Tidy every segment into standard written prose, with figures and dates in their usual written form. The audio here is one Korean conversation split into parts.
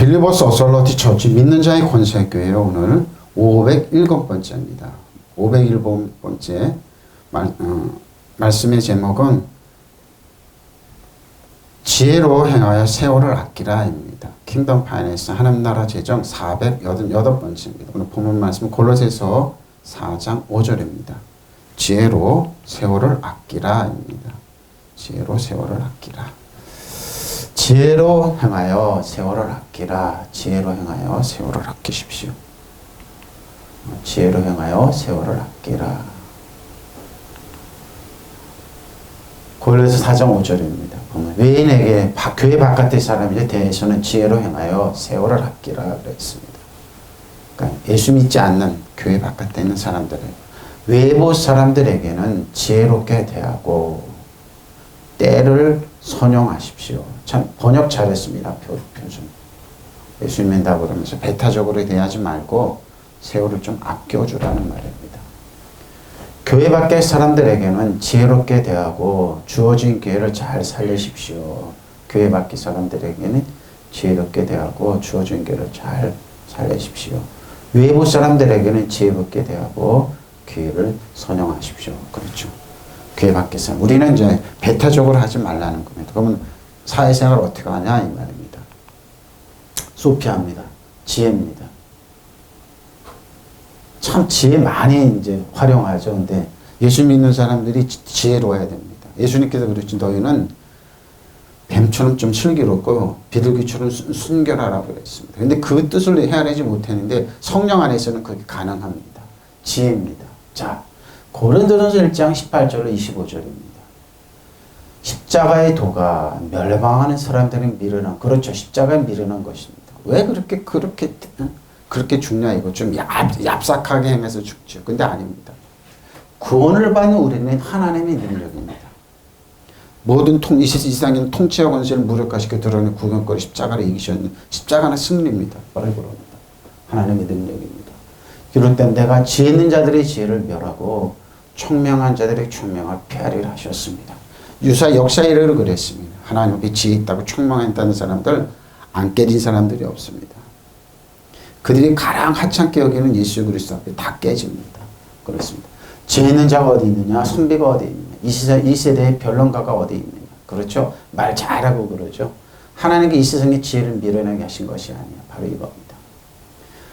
빌리버스 어설러티 처치 믿는 자의 권세교회요. 오늘 501번째입니다. 501번째 말씀의 제목은 지혜로 행하여 세월을 아끼라입니다. 킹덤 파이낸스 하나님 나라 재정 488번째입니다. 오늘 본문 말씀은 골로새서 4장 5절입니다. 지혜로 세월을 아끼라입니다. 지혜로 세월을 아끼라. 지혜로 행하여 세월을 아끼라. 지혜로 행하여 세월을 아끼십시오. 지혜로 행하여 세월을 아끼라. 골로새 4장 5절입니다. 보면 외인에게 교회 바깥의 사람에 대해서는 지혜로 행하여 세월을 아끼라 그랬습니다. 그러니까 예수 믿지 않는 교회 바깥에 있는 사람들에게, 외부 사람들에게는 지혜롭게 대하고 때를 선용하십시오. 참 번역 잘했습니다. 표준. 예수 믿는다고 그러면서 배타적으로 대하지 말고 세월을 좀 아껴주라는 말입니다. 교회 밖의 사람들에게는 지혜롭게 대하고 주어진 기회를 잘 살리십시오. 교회 밖의 사람들에게는 지혜롭게 대하고 주어진 기회를 잘 살리십시오. 외부 사람들에게는 지혜롭게 대하고 기회를 선용하십시오. 그렇죠. 교회 밖의 사람. 우리는 이제 배타적으로 하지 말라는 겁니다. 그러면 사회생활을 어떻게 하냐 이 말입니다. 소피아입니다. 지혜입니다. 참 지혜 많이 이제 활용하죠. 근데 예수 믿는 사람들이 지혜로워야 됩니다. 예수님께서 그러신 너희는 뱀처럼 좀 슬기롭고 비둘기처럼 순결하라고 그랬습니다. 근데 그 뜻을 헤아리지 못했는데 성령 안에서는 그게 가능합니다. 지혜입니다. 자, 고린도전서 1장 18절로 25절입니다. 십자가의 도가 멸망하는 사람들은 미련한, 그렇죠. 십자가에 미련한 것입니다. 왜 그렇게 죽냐 이거 좀 얍삭하게 행해서 죽죠. 근데 아닙니다. 구원을 받는 우리는 하나님의 능력입니다. 모든 이 세상의 통치와 권세를 무력화시켜 드러낸 구경거리 십자가를 이기셨는 십자가는 승리입니다. 바라봅니다. 하나님의 능력입니다. 이럴 때 내가 지혜 있는 자들의 지혜를 멸하고 총명한 자들의 총명을 폐하리라 하셨습니다. 유사 역사 이래로 그랬습니다. 하나님 앞에 지혜 있다고 총명했다는 사람들 안 깨진 사람들이 없습니다. 그들이 가장 하찮게 여기는 예수 그리스도 앞에 다 깨집니다. 그렇습니다. 지혜 있는 자가 어디 있느냐? 선비가 어디 있느냐? 이 세대의 변론가가 어디 있느냐? 그렇죠? 말 잘하고 그러죠. 하나님께 이 세상의 지혜를 미련하게 하신 것이 아니야. 바로 이겁니다.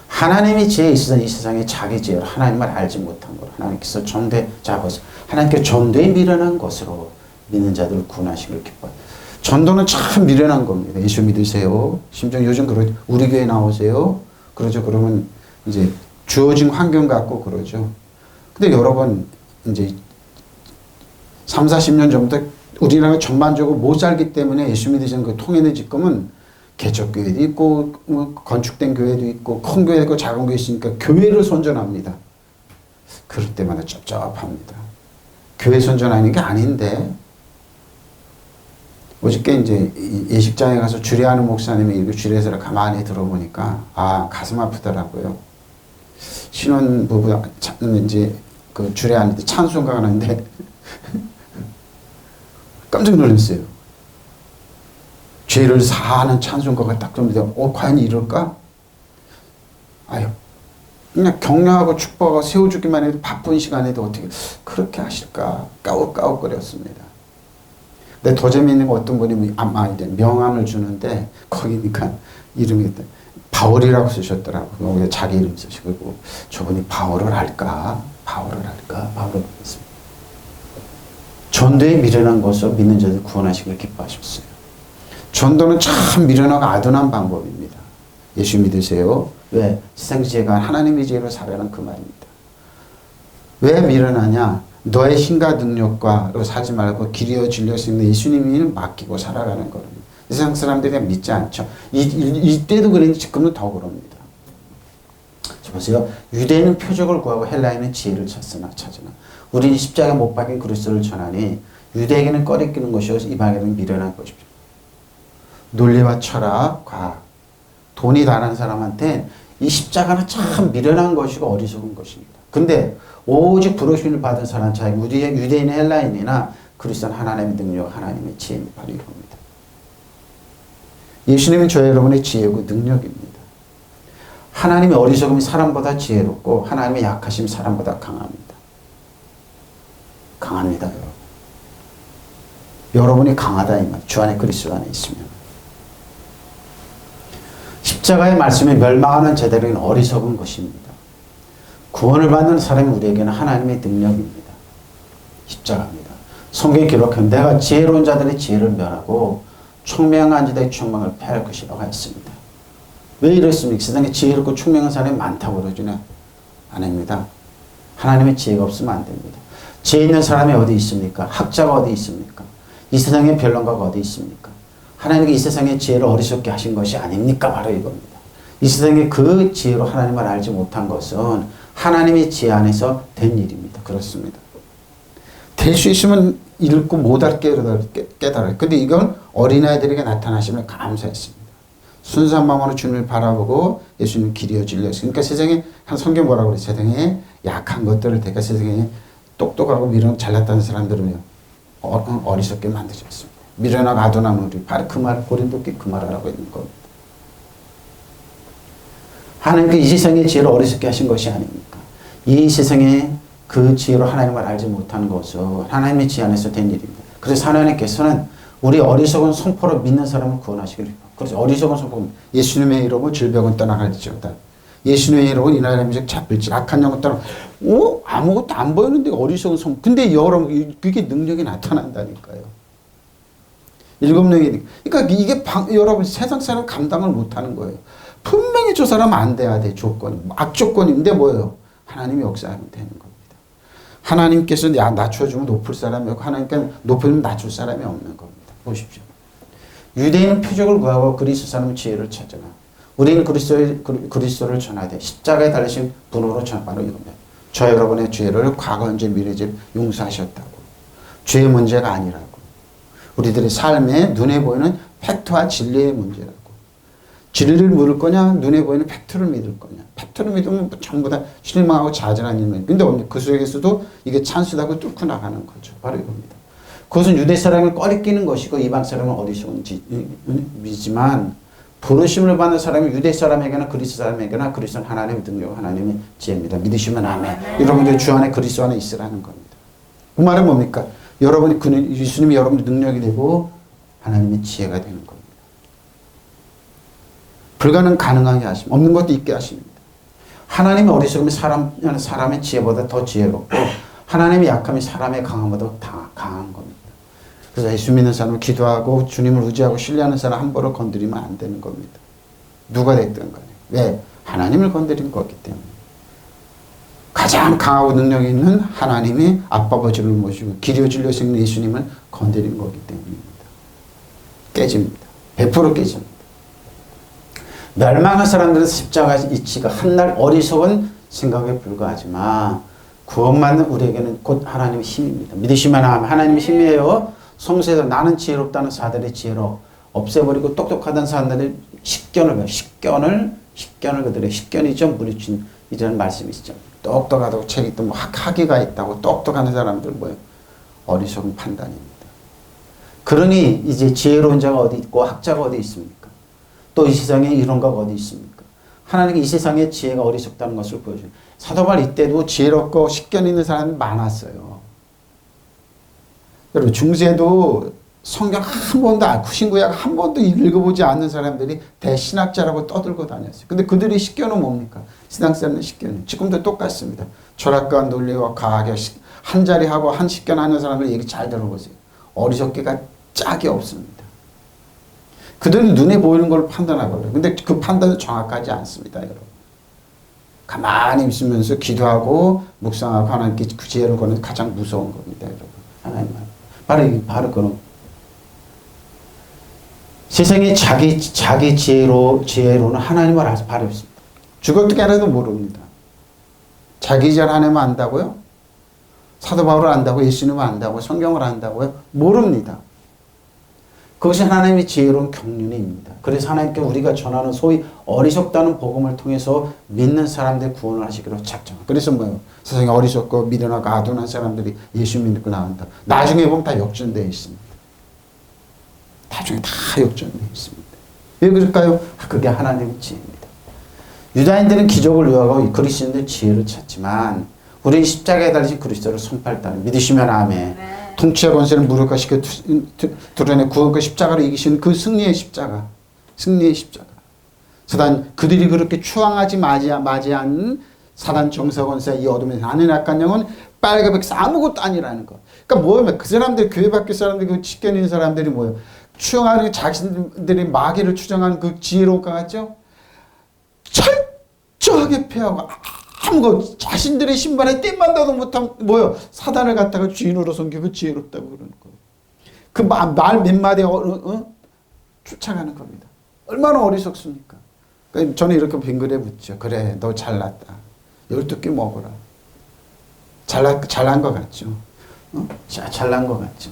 하나님의 지혜에 있어서 이 세상에 자기 지혜로 하나님을 알지 못한 것, 하나님께서 전대 잡아서 하나님께 전도에 미련한 것으로 믿는 자들을 구원하시기를 기뻐요. 전도는 참 미련한 겁니다. 예수 믿으세요. 심지어 요즘 우리 교회 나오세요. 그러죠. 그러면 이제 주어진 환경 갖고 그러죠. 근데 여러분 이제 3, 40년 전부터 우리나라가 전반적으로 못 살기 때문에 예수 믿으시는 그 통일의 직감은 개척교회도 있고 건축된 교회도 있고 큰 교회도 있고 작은 교회 있으니까 교회를 선전합니다. 그럴 때마다 쩝쩝합니다. 교회 선전하는 게 아닌데 어저께 이제 예식장에 가서 주례하는 목사님이 이렇게 주례서를 가만히 들어보니까 가슴 아프더라고요. 신혼부부 이제 그 주례하는데 찬송가 하는데 깜짝 놀랐어요. 죄를 사하는 찬송가가 딱 들으면서 과연 이럴까? 그냥 격려하고 축복하고 세워주기만 해도 바쁜 시간에도 어떻게 그렇게 하실까? 까웃까웃거렸습니다. 근데 더 재미있는 건 어떤 분이 명함을 주는데 거기니까 이름이 바울이라고 쓰셨더라고요. 자기 이름 쓰시고 저분이 바울을 할까? 바울을 했습니다. 전도에 미련한 것으로 믿는 자들 구원하시길 기뻐하셨어요. 전도는 참 미련하고 아둔한 방법입니다. 예수 믿으세요. 왜? 세상 지혜가 하나님의 지혜로 살아가는 그 말입니다. 왜 미련하냐? 너의 힘과 능력과로 사지 말고 길이어 진리어 있는 예수님을 맡기고 살아가는 겁니다. 세상 사람들이 믿지 않죠. 이때도 그랬는데 지금은 더 그럽니다. 보세요. 유대인은 표적을 구하고 헬라인은 지혜를 찾으나 우리는 십자가 못 박힌 그리스도를 전하니 유대에게는 꺼리끼는 것이요 이방에게는 미련한 것이죠. 논리와 철학, 과학, 돈이 다른 사람한테 이 십자가는 참 미련한 것이고 어리석은 것입니다. 근데 오직 부르심을 받은 사람 차이 유대인 헬라인이나 그리스도는 하나님의 능력, 하나님의 지혜입니다. 바로 이겁니다. 예수님은 저 여러분의 지혜고 능력입니다. 하나님의 어리석음이 사람보다 지혜롭고 하나님의 약하심이 사람보다 강합니다. 강합니다, 여러분. 여러분이 강하다 이 말. 주 안에 그리스도 안에 있으면. 십자가의 말씀에 멸망하는 제대로는 어리석은 것입니다. 구원을 받는 사람이 우리에게는 하나님의 능력입니다. 십자가입니다. 성경에 기록한 내가 지혜로운 자들의 지혜를 멸하고 총명한 자들의 총명을 폐할 것이라고 했습니다. 왜 이랬습니까? 세상에 지혜롭고 총명한 사람이 많다고 그러지는 아닙니다. 하나님의 지혜가 없으면 안 됩니다. 지혜 있는 사람이 어디 있습니까? 학자가 어디 있습니까? 이 세상에 변론가가 어디 있습니까? 하나님이 이 세상의 지혜를 어리석게 하신 것이 아닙니까? 바로 이겁니다. 이 세상에 그 지혜로 하나님을 알지 못한 것은 하나님의 지혜 안에서 된 일입니다. 그렇습니다. 될 수 있으면 읽고 못 알게 깨달아요. 근데 이건 어린아이들에게 나타나심을 감사했습니다. 순수한 마음으로 주님을 바라보고 예수님 길이어 진리였어요. 그러니까 세상에 한 성경 뭐라고 그래요? 세상에 약한 것들을 대가 세상에 똑똑하고 미련 잘났다는 사람들은요. 어리석게 만드셨습니다. 미련하고 아둔한 우리 바로 그 말 고린도께 그 말하라고 있는 겁니다. 하나님께 이 세상의 지혜를 어리석게 하신 것이 아닙니까? 이 세상에 그 지혜로 하나님을 알지 못하는 것은 하나님의 지혜 안에서 된 일입니다. 그래서 하나님께서는 우리 어리석은 선포로 믿는 사람을 구원하시기를. 그래서 어리석은 선포, 예수님의 이름으로 질병은 떠나갈지어다. 예수님의 이름으로 이 나라의 음식 잡힐지 악한 영은 떠나. 아무것도 안 보이는데 어리석은 선포. 근데 여러분 그게 능력이 나타난다니까요. 7명이. 그러니까 이게 여러분 세상 사람 감당을 못하는 거예요. 분명히 저 사람 안 돼야 돼 조건이. 악조건인데 뭐예요? 하나님이 역사하면 되는 겁니다. 하나님께서 낮춰주면 높을 사람이 없고 하나님께서 높으면 낮출 사람이 없는 겁니다. 보십시오. 유대인은 표적을 구하고 그리스 사람은 지혜를 찾아가. 우리는 그리스도를 전하되 십자가에 달리신 분으로 전하는 이겁니다. 저 여러분의 죄를 과거, 현재, 미래를 용서하셨다고. 죄의 문제가 아니라고. 우리들의 삶에 눈에 보이는 팩트와 진리의 문제라고. 진리를 물을 거냐, 눈에 보이는 팩트를 믿을 거냐. 팩트를 믿으면 전부 다 실망하고 좌절한 일만. 근데 그 속에서도 이게 찬스다고 뚫고 나가는 거죠. 바로 이겁니다. 그것은 유대 사람을 꺼리끼는 것이고 이방 사람은 어리석은지만 부르심을 받는 사람이 유대 사람에게나 그리스 사람에게나 그리스도는 하나님의 능력, 하나님의 지혜입니다. 믿으시면 아멘. 여러분들 주 안에 그리스도 안에 있으라는 겁니다. 그 말은 뭡니까? 예수님이 여러분의 능력이 되고 하나님의 지혜가 되는 겁니다. 불가능 가능하게 하십니다. 없는 것도 있게 하십니다. 하나님의 어리석음이 사람의 지혜보다 더 지혜롭고 하나님의 약함이 사람의 강함보다 다 강한 겁니다. 그래서 예수 믿는 사람은 기도하고 주님을 의지하고 신뢰하는 사람 한 번을 건드리면 안 되는 겁니다. 누가 됐든 간에. 왜? 하나님을 건드린 거기 때문에. 가장 강하고 능력이 있는 하나님이 아빠 아버지를 모시고 길이어 진리여 생긴 예수님을 건드린 거기 때문입니다. 깨집니다. 100% 깨집니다. 멸망한 사람들은 십자가 이치가 한날 어리석은 생각에 불과하지만 구원받는 우리에게는 곧 하나님의 힘입니다. 믿으시면 하나님의 힘이에요. 성서에서 나는 지혜롭다는 사람들의 지혜를 없애버리고 똑똑하다는 사람들의 식견을 그들의 식견이죠. 무리친 이런 말씀이시죠. 똑똑하다고 책이 있고 학위가 있다고 똑똑한 사람들은 뭐예요? 어리석은 판단입니다. 그러니 이제 지혜로운 자가 어디 있고 학자가 어디 있습니까? 또 이 세상에 이론가가 어디 있습니까? 하나님이 이 세상에 지혜가 어리석다는 것을 보여줘요. 사도 바울 이때도 지혜롭고 식견 있는 사람이 많았어요. 여러분 중세도 성경 한 번도 구신구약 한 번도 읽어보지 않는 사람들이 대신학자라고 떠들고 다녔어요. 근데 그들의 식견은 뭡니까? 신앙생활의 식견은 지금도 똑같습니다. 철학과 논리와 과학의 한 자리 하고 한 식견 하는 사람들 얘기 잘 들어보세요. 어리석기가 짝이 없습니다. 그들은 눈에 보이는 걸 판단하거든요. 근데 그 판단은 정확하지 않습니다, 여러분. 가만히 있으면서 기도하고 묵상하고 하나님께 그 지혜를 거는 가장 무서운 겁니다, 여러분. 하나님 바로 그런 세상에 자기 지혜로는 하나님을 알아서 바로 없습니다. 죽을 때라도 모릅니다. 자기 지혜를 하나님 안다고요? 사도 바울을 안다고? 예수님을 안다고? 성경을 안다고요? 모릅니다. 그것이 하나님의 지혜로운 경륜입니다. 그래서 하나님께 우리가 전하는 소위 어리석다는 복음을 통해서 믿는 사람들 구원을 하시기로 작정합니다. 그래서 뭐예요? 세상에 어리석고 미련하고 아둔한 사람들이 예수 믿고 나온다. 나중에 보면 다 역전되어 있습니다. 나중에 다 역전되어 있습니다. 왜 그럴까요? 그게 하나님의 지혜입니다. 유다인들은 기적을 요하고 그리스도인들은 지혜를 찾지만 우리는 십자가에 달리신 그리스도를 선포했다는 믿으시면 아멘. 네. 통치와 권세를 무력화시켜 드러내 구원과 십자가로 이기신 그 승리의 십자가. 승리의 십자가. 사단 그들이 그렇게 추앙하지 마지않는 사단 정사 권세 이 어둠에 나는 약한 영은 빨갛게 아무것도 아니라는 거. 그러니까 뭐냐면 그 사람들 교회 밖에 사람들 그 직견 있는 사람들이 뭐예요? 추앙하는 자신들이 마귀를 추정하는 그 지혜로운 것 같죠? 철저하게 패하고 아무것도 자신들의 신발에 땜만 닿도 못한 뭐예요? 사단을 갖다가 주인으로 섬기고 지혜롭다고 그러는 거예요. 그 말 몇 마디에 쫓아가는 겁니다. 얼마나 어리석습니까? 그러니까 저는 이렇게 빙그레 붙죠. 그래, 너 잘났다. 12개 먹어라. 잘난 것 같죠. 잘난 것 같죠.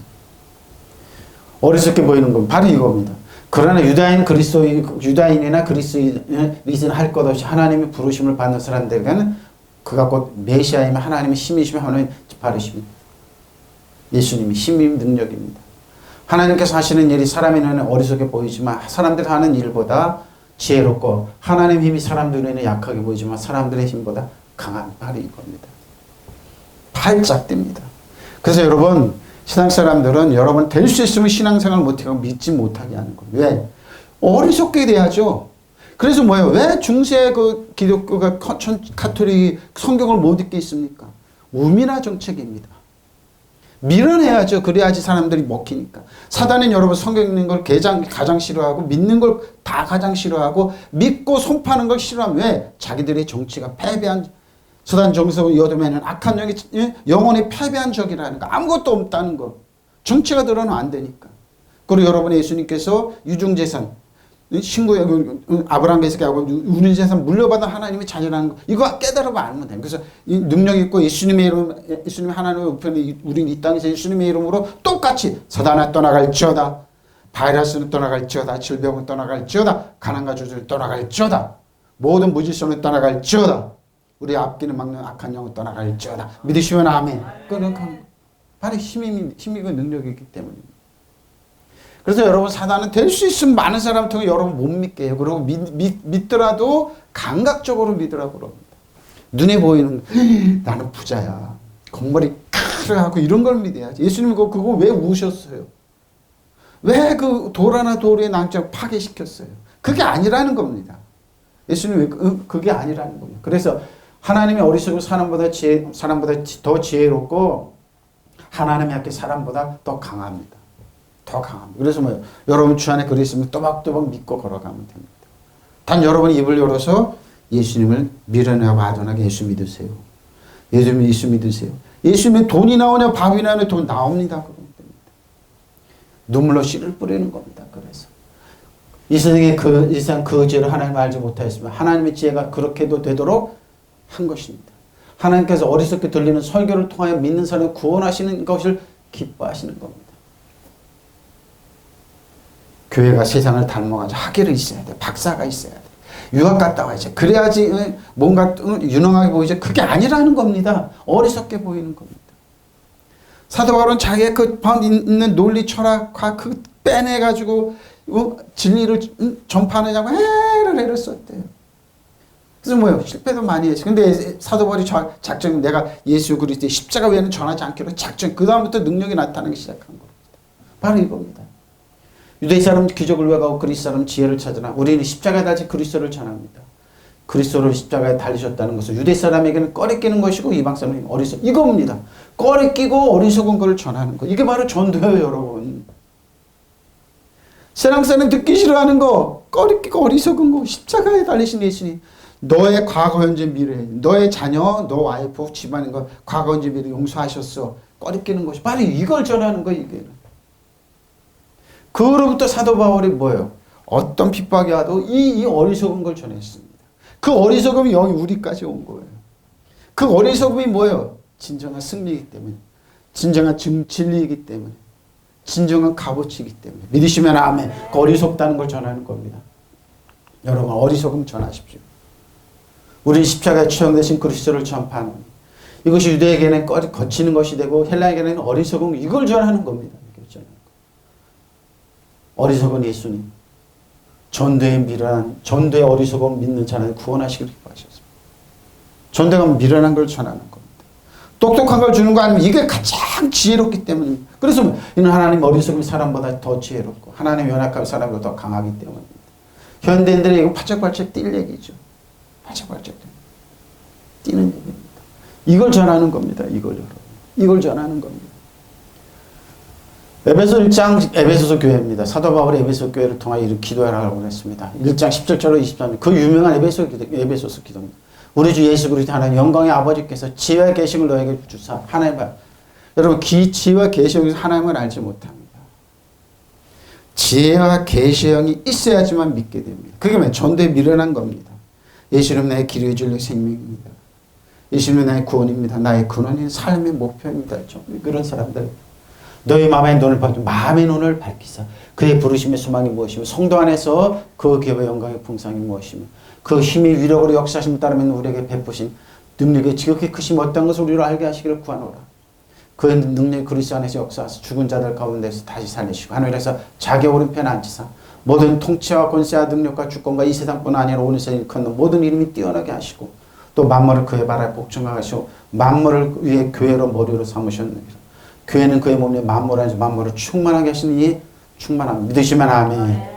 어리석게 보이는 건 바로 이겁니다. 그러나 유다인이나 그리스도인은 할 것 없이 하나님의 부르심을 받는 사람들에게는 그가 곧 메시아이며 하나님의 힘이시며 하나님의 바르심입니다. 예수님이 힘임 능력입니다. 하나님께서 하시는 일이 사람의 눈에는 어리석게 보이지만 사람들이 하는 일보다 지혜롭고 하나님의 힘이 사람들 눈에는 약하게 보이지만 사람들의 힘보다 강한 바로 이겁니다. 팔짝 띱니다. 그래서 여러분 신앙사람들은 여러분 될 수 있으면 신앙생활을 못하고 믿지 못하게 하는 거예요. 왜? 어리석게 돼야죠. 그래서 뭐예요? 왜 중세 그 기독교가 카톨릭이 성경을 못 읽게 있습니까? 우민화 정책입니다. 밀어내야죠. 그래야지 사람들이 먹히니까. 사단은 여러분 성경 읽는 걸 가장 싫어하고 믿는 걸 다 가장 싫어하고 믿고 손파는 걸 싫어하면 왜? 자기들의 정치가 패배한 사단 정서 이 어둠에는 악한 영이 영혼이 패배한 적이라는 거 아무것도 없다는 거. 정치가 들어는 안 되니까. 그리고 여러분의 예수님께서 유중재산 아브라함께서 하고 우리 재산 물려받은 하나님의 자녀라는 거 이거 깨달으면 알면 돼요. 그래서 이 능력 있고 예수님의 하나님의 우편에 우리는 이 땅에서 예수님의 이름으로 똑같이 사단아 떠나갈지어다 바이러스는 떠나갈지어다 질병은 떠나갈지어다 가난과 저주를 떠나갈지어다 모든 무질서는 떠나갈지어다 우리 앞길을 막는 악한 영은 떠나갈지어다 믿으시면 아멘. 그러니까 바로 힘이고 능력이기 때문입니다. 그래서 여러분 사단은 될 수 있으면 많은 사람을 통해 여러분 못 믿게 해요. 그리고 믿더라도 감각적으로 믿으라고 그럽니다. 눈에 보이는 나는 부자야. 건물이 크하고 이런 걸 믿어야지. 예수님이 그거 왜 우셨어요? 왜 그 돌 하나 돌의 낭장 파괴시켰어요? 그게 아니라는 겁니다. 예수님이 왜 그게 아니라는 겁니다. 그래서 하나님의 어리석은 사람보다 더 지혜롭고 하나님의 약해 사람보다 더 강합니다. 더 강합니다. 그래서 뭐예요? 여러분 주 안에 그리스도를 또박또박 믿고 걸어가면 됩니다. 단 여러분이 입을 열어서 예수님을 미련하고 아둔하게 예수 믿으세요. 예수 믿으세요. 예수님의 돈이 나오냐 밥이 나오냐 돈 나옵니다. 그러면 됩니다. 눈물로 씨를 뿌리는 겁니다. 그래서 이 세상 그 죄를 하나님 알지 못하였으면 하나님의 지혜가 그렇게도 되도록 한 것입니다. 하나님께서 어리석게 들리는 설교를 통하여 믿는 사람을 구원하시는 것을 기뻐하시는 겁니다. 교회가 세상을 닮아가지고 학위를 있어야 돼. 박사가 있어야 돼. 유학 갔다 와야지. 그래야지 뭔가 유능하게 보이죠. 그게 아니라는 겁니다. 어리석게 보이는 겁니다. 사도 바울은 자기의 그 있는 논리 철학과 그 빼내가지고 진리를 전파하느냐고 애를 썼대요. 그래서 뭐예요? 실패도 많이 했어요. 근데 사도 바울이 작정 내가 예수 그리스도의 십자가 외에는 전하지 않기로 작정. 그 다음부터 능력이 나타나기 시작한 겁니다. 바로 이겁니다. 유대 사람은 기적을 왜가고 그리스 사람은 지혜를 찾으나 우리는 십자가에 달린 그리스도를 전합니다. 그리스도를 십자가에 달리셨다는 것은 유대 사람에게는 꺼리 끼는 것이고 이방 사람에게는 이겁니다. 꺼리 끼고 어리석은 것을 전하는 것. 이게 바로 전도예요, 여러분. 세상 사람 듣기 싫어하는 거, 꺼리 끼고 어리석은 거, 십자가에 달리신 예수님. 너의 과거, 현재, 미래, 너의 자녀, 너 와이프, 집안인 거, 과거, 현재, 미래 용서하셨어. 꺼리 끼는 것이 바로 이걸 전하는 거, 이게. 그로부터 사도 바울이 뭐예요? 어떤 핍박이 와도 이 어리석은 걸 전했습니다. 그 어리석음이 여기 우리까지 온 거예요. 그 어리석음이 뭐예요? 진정한 승리이기 때문에, 진정한 진리이기 때문에, 진정한 값어치이기 때문에. 믿으시면 아멘. 그 어리석다는 걸 전하는 겁니다. 여러분 어리석음 전하십시오. 우리는 십자가에 처형되신 그리스도를 전파하는 이것이 유대에게는 거치는 것이 되고 헬라에게는 어리석음 이걸 전하는 겁니다. 어리석은 예수님. 전도에 미련한, 전도에 어리석음 믿는 자는 구원하시기를 기뻐하셨습니다. 전도가 미련한 걸 전하는 겁니다. 똑똑한 걸 주는 거 아니면 이게 가장 지혜롭기 때문입니다. 그래서 이는 하나님 어리석음이 사람보다 더 지혜롭고 하나님 연약함이 사람보다 더 강하기 때문입니다. 현대인들이 이거 팔짝팔짝 뛸 얘기죠. 팔짝팔짝 뛰는 얘기입니다. 이걸 전하는 겁니다. 이걸 전하는 겁니다. 에베소 1장 에베소서 교회입니다. 사도 바울이 에베소 교회를 통하여 이렇게 기도하라고 했습니다. 1장 17절로 23절 그 유명한 에베소서 기도입니다. 우리 주 예수 그리스도 하나님 영광의 아버지께서 지혜와 계시를 너에게 주사 하나님 여러분 지혜와 계시형이 하나님을 알지 못합니다. 지혜와 계시형이 있어야지만 믿게 됩니다. 그게 뭐예요? 전도에 미련한 겁니다. 예수님 나의 길이 진리 생명입니다. 예수님 나의 구원입니다. 나의 근원인 삶의 목표입니다. 그런 사람들 너희 마음의 눈을 밝히사 그의 부르심의 소망이 무엇이며 성도 안에서 그 기업의 영광의 풍성이 무엇이며 그 힘이 위력으로 역사하심을 따르면 우리에게 베푸신 능력의 지극히 크심 어떤 것을 우리로 알게 하시기를 구하노라. 그 능력이 그리스도 안에서 역사하사 죽은 자들 가운데서 다시 살리시고 하늘에서 자기 오른편에 앉히사 모든 통치와 권세와 능력과 주권과 이 세상뿐 아니라 오는 세상에 일컫는 모든 이름이 뛰어나게 하시고 또 만물을 그의 발 아래 복종하게 하시고 만물을 위해 교회로 머리로 삼으셨느니라. 교회는 그의 몸에 만물 안에서 만물을 충만하게 하시는 이 충만함 믿으시면 아멘.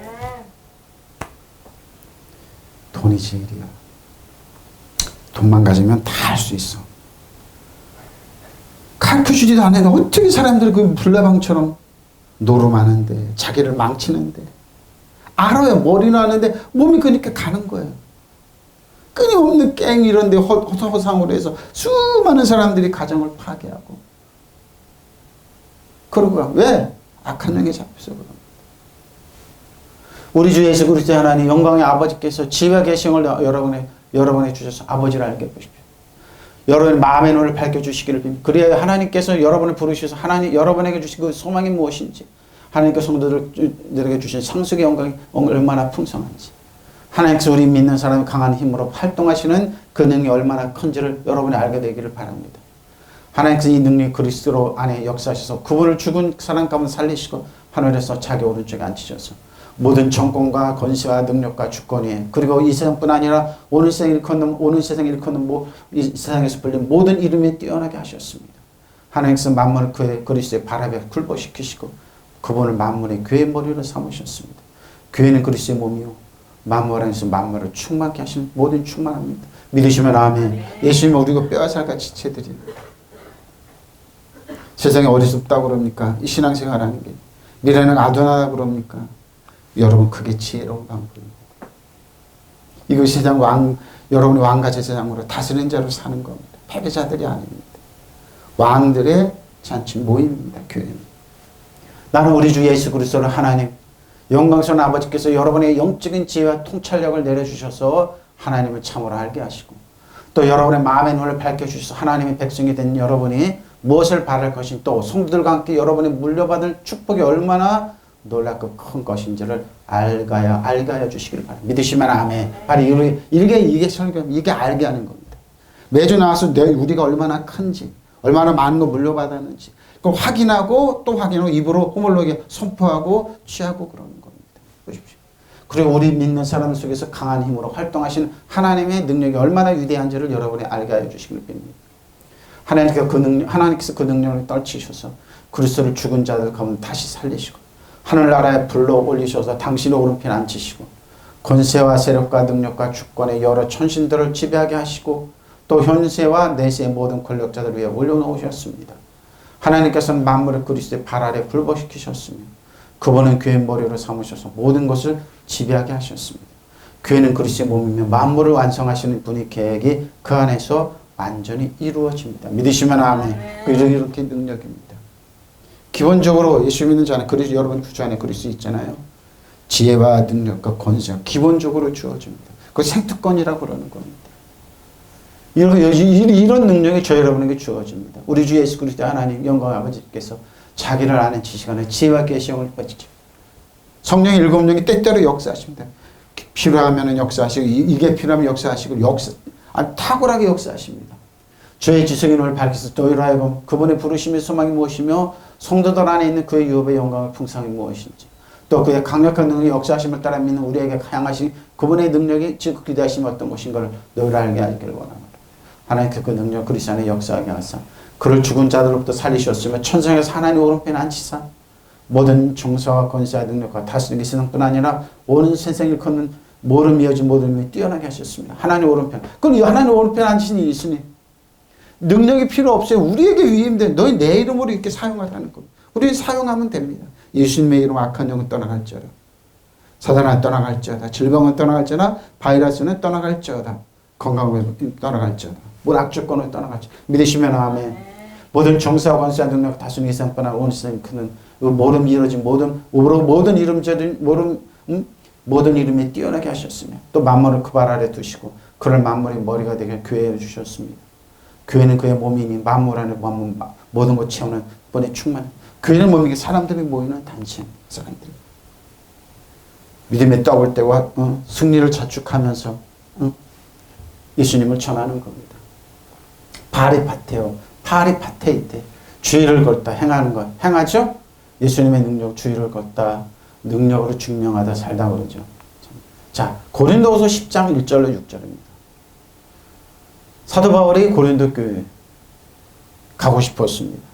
돈이 제일이야. 돈만 가지면 다 할 수 있어. 가르쳐주지도 않아도 어떻게 사람들이 그 불나방처럼 노름하는데 자기를 망치는데 알아요. 머리는 아는데 몸이 그러니까 가는 거예요. 끊임없는 깽 이런 데 허상으로 해서 수많은 사람들이 가정을 파괴하고 그러고 왜? 악한 영에 잡혀서 그럽니다. 우리 주 예수 그리스도 하나님 영광의 아버지께서 지혜와 계시형을 여러분에게 주셔서 아버지를 알게 해보십시오. 여러분의 마음의 눈을 밝혀주시기를 빕니다. 그래야 하나님께서 여러분을 부르셔서 하나님 여러분에게 주신 그 소망이 무엇인지 하나님께서 성도들에게 주신 상속의 영광이 얼마나 풍성한지 하나님께서 우리 믿는 사람이 강한 힘으로 활동하시는 그 능력이 얼마나 큰지를 여러분이 알게 되기를 바랍니다. 하나님께서 이 능력이 그리스도 안에 역사하셔서 그분을 죽은 사람 가운데 살리시고 하늘에서 자기 오른쪽에 앉히셔서 모든 정권과 권세와 능력과 주권이 그리고 이 세상뿐 아니라 오는 세상을 일컫는 이 세상에서 불린 모든 이름에 뛰어나게 하셨습니다. 하나님께서 만물을 그의 그리스도의 발 아래 굴복시키시고 그분을 만물의 교회의 머리로 삼으셨습니다. 교회는 그리스도의 몸이요 만물 안에서 만물을 충만케 하시는 모든 충만합니다. 믿으시면 아멘. 예수님은 우리가 뼈와 살같이 지체들입니다. 세상에 어리석다고 그럽니까? 이 신앙생활하는 게 미래는 아둔하다고 그럽니까? 여러분 그게 지혜로운 방법입니다. 이거 세상 여러분이 왕과 제사장으로 다스리는 자로 사는 겁니다. 패배자들이 아닙니다. 왕들의 잔치 모임입니다. 교회는. 나는 우리 주 예수 그리스도를 하나님 영광스러운 아버지께서 여러분의 영적인 지혜와 통찰력을 내려주셔서 하나님을 참으로 알게 하시고 또 여러분의 마음의 눈을 밝혀주셔서 하나님의 백성이 된 여러분이 무엇을 바랄 것인지 또 성도들과 함께 여러분이 물려받을 축복이 얼마나 놀랍고 큰 것인지를 알게 주시기를 바랍니다. 믿으시면 아멘. 바로 이게 설교입니다. 이게 알게 하는 겁니다. 매주 나와서 우리가 얼마나 큰지 얼마나 많은 거 물려받았는지 그걸 확인하고 또 확인하고 입으로 호물로게 선포하고 취하고 그러는 겁니다. 보십시오. 그리고 우리 믿는 사람 속에서 강한 힘으로 활동하시는 하나님의 능력이 얼마나 위대한지를 여러분이 알게 하여 주시기를 빕니다. 하나님께서 그 능력을 떨치셔서 그리스도를 죽은 자들 가운데 다시 살리시고 하늘나라에 불러 올리셔서 당신의 오른편에 앉히시고 권세와 세력과 능력과 주권의 여러 천신들을 지배하게 하시고 또 현세와 내세의 모든 권력자들 위에 올려놓으셨습니다. 하나님께서는 만물을 그리스도의 발 아래 굴복시키셨으며 그분은 교회의 머리로 삼으셔서 모든 것을 지배하게 하셨습니다. 교회는 그리스도의 몸이며 만물을 완성하시는 분의 계획이 그 안에서 완전히 이루어집니다. 믿으시면 아멘. 이렇게 능력입니다. 기본적으로 예수 믿는 자 안에 그리스도 여러분 구주 안에 그리스도 있잖아요. 지혜와 능력과 권세가 기본적으로 주어집니다. 그 생특권이라고 그러는 겁니다. 이런 능력이 저 여러분에게 주어집니다. 우리 주 예수 그리스도 하나님 영광 아버지께서 자기를 아는 지식하는 지혜와 계시형을 뻗치죠. 성령 일곱 명이 때때로 역사하십니다. 필요하면 역사하시고 이게 필요하면 역사하시고 탁월하게 역사하십니다. 주의 지성의 눈을 밝혀서 너희로 하여금 그분의 부르심의 소망이 무엇이며 성도들 안에 있는 그의 유업의 영광의 풍성이 무엇인지 또 그의 강력한 능력의 역사하심을 따라 믿는 우리에게 향하신 그분의 능력이 즉 기대하심 어떤 것인가를 너희를 알게 하기를 원합니다. 하나님께 그 능력 그리스도 안에 역사하게 하사 그를 죽은 자들로부터 살리셨으며 천상에서 하나님 오른편에 앉히사 모든 정사와 권세와 능력과 다스리기 세상뿐 아니라 온 세상을 걷는 모든 이어진 모든 힘이 뛰어나게 하셨습니다. 하나님 오른편. 그럼 이 하나님 오른편에 앉으신 예수님 능력이 필요 없어요. 우리에게 위임된 너희 내 이름으로 이렇게 사용하라는 겁니다. 우리는 사용하면 됩니다. 예수님의 이름 악한 영은 떠나갈지어다. 사단은 떠나갈지어다. 질병은 떠나갈지어다. 바이러스는 떠나갈지어다. 건강은 떠나갈지어다. 모든 악조건은 떠나갈지어다. 믿으시면 아멘. 모든 정사와 권세와 능력 다스리는 이상뿐 아니라 온 세상이 크는 모든 이루어진 모든 이름자들 모든 이름이 뛰어나게 하셨으며 또 만물을 그 발 아래 두시고 그를 만물의 머리가 되게 교회를 주셨습니다. 교회는 그의 몸이니 만물 안에 모든 것 채우는 분의 충만. 교회는 몸이기 사람들이 모이는 단체 사람들. 믿음의 떡을 떼와 승리를 자축하면서 예수님을 전하는 겁니다. 파리파테이테 주의를 걷다 행하는 것 행하죠? 예수님의 능력 주의를 걷다 능력으로 증명하다 살다 그러죠. 자 고린도후서 10장 1절로 6절입니다. 사도 바울이 고린도 교회에 가고 싶었습니다.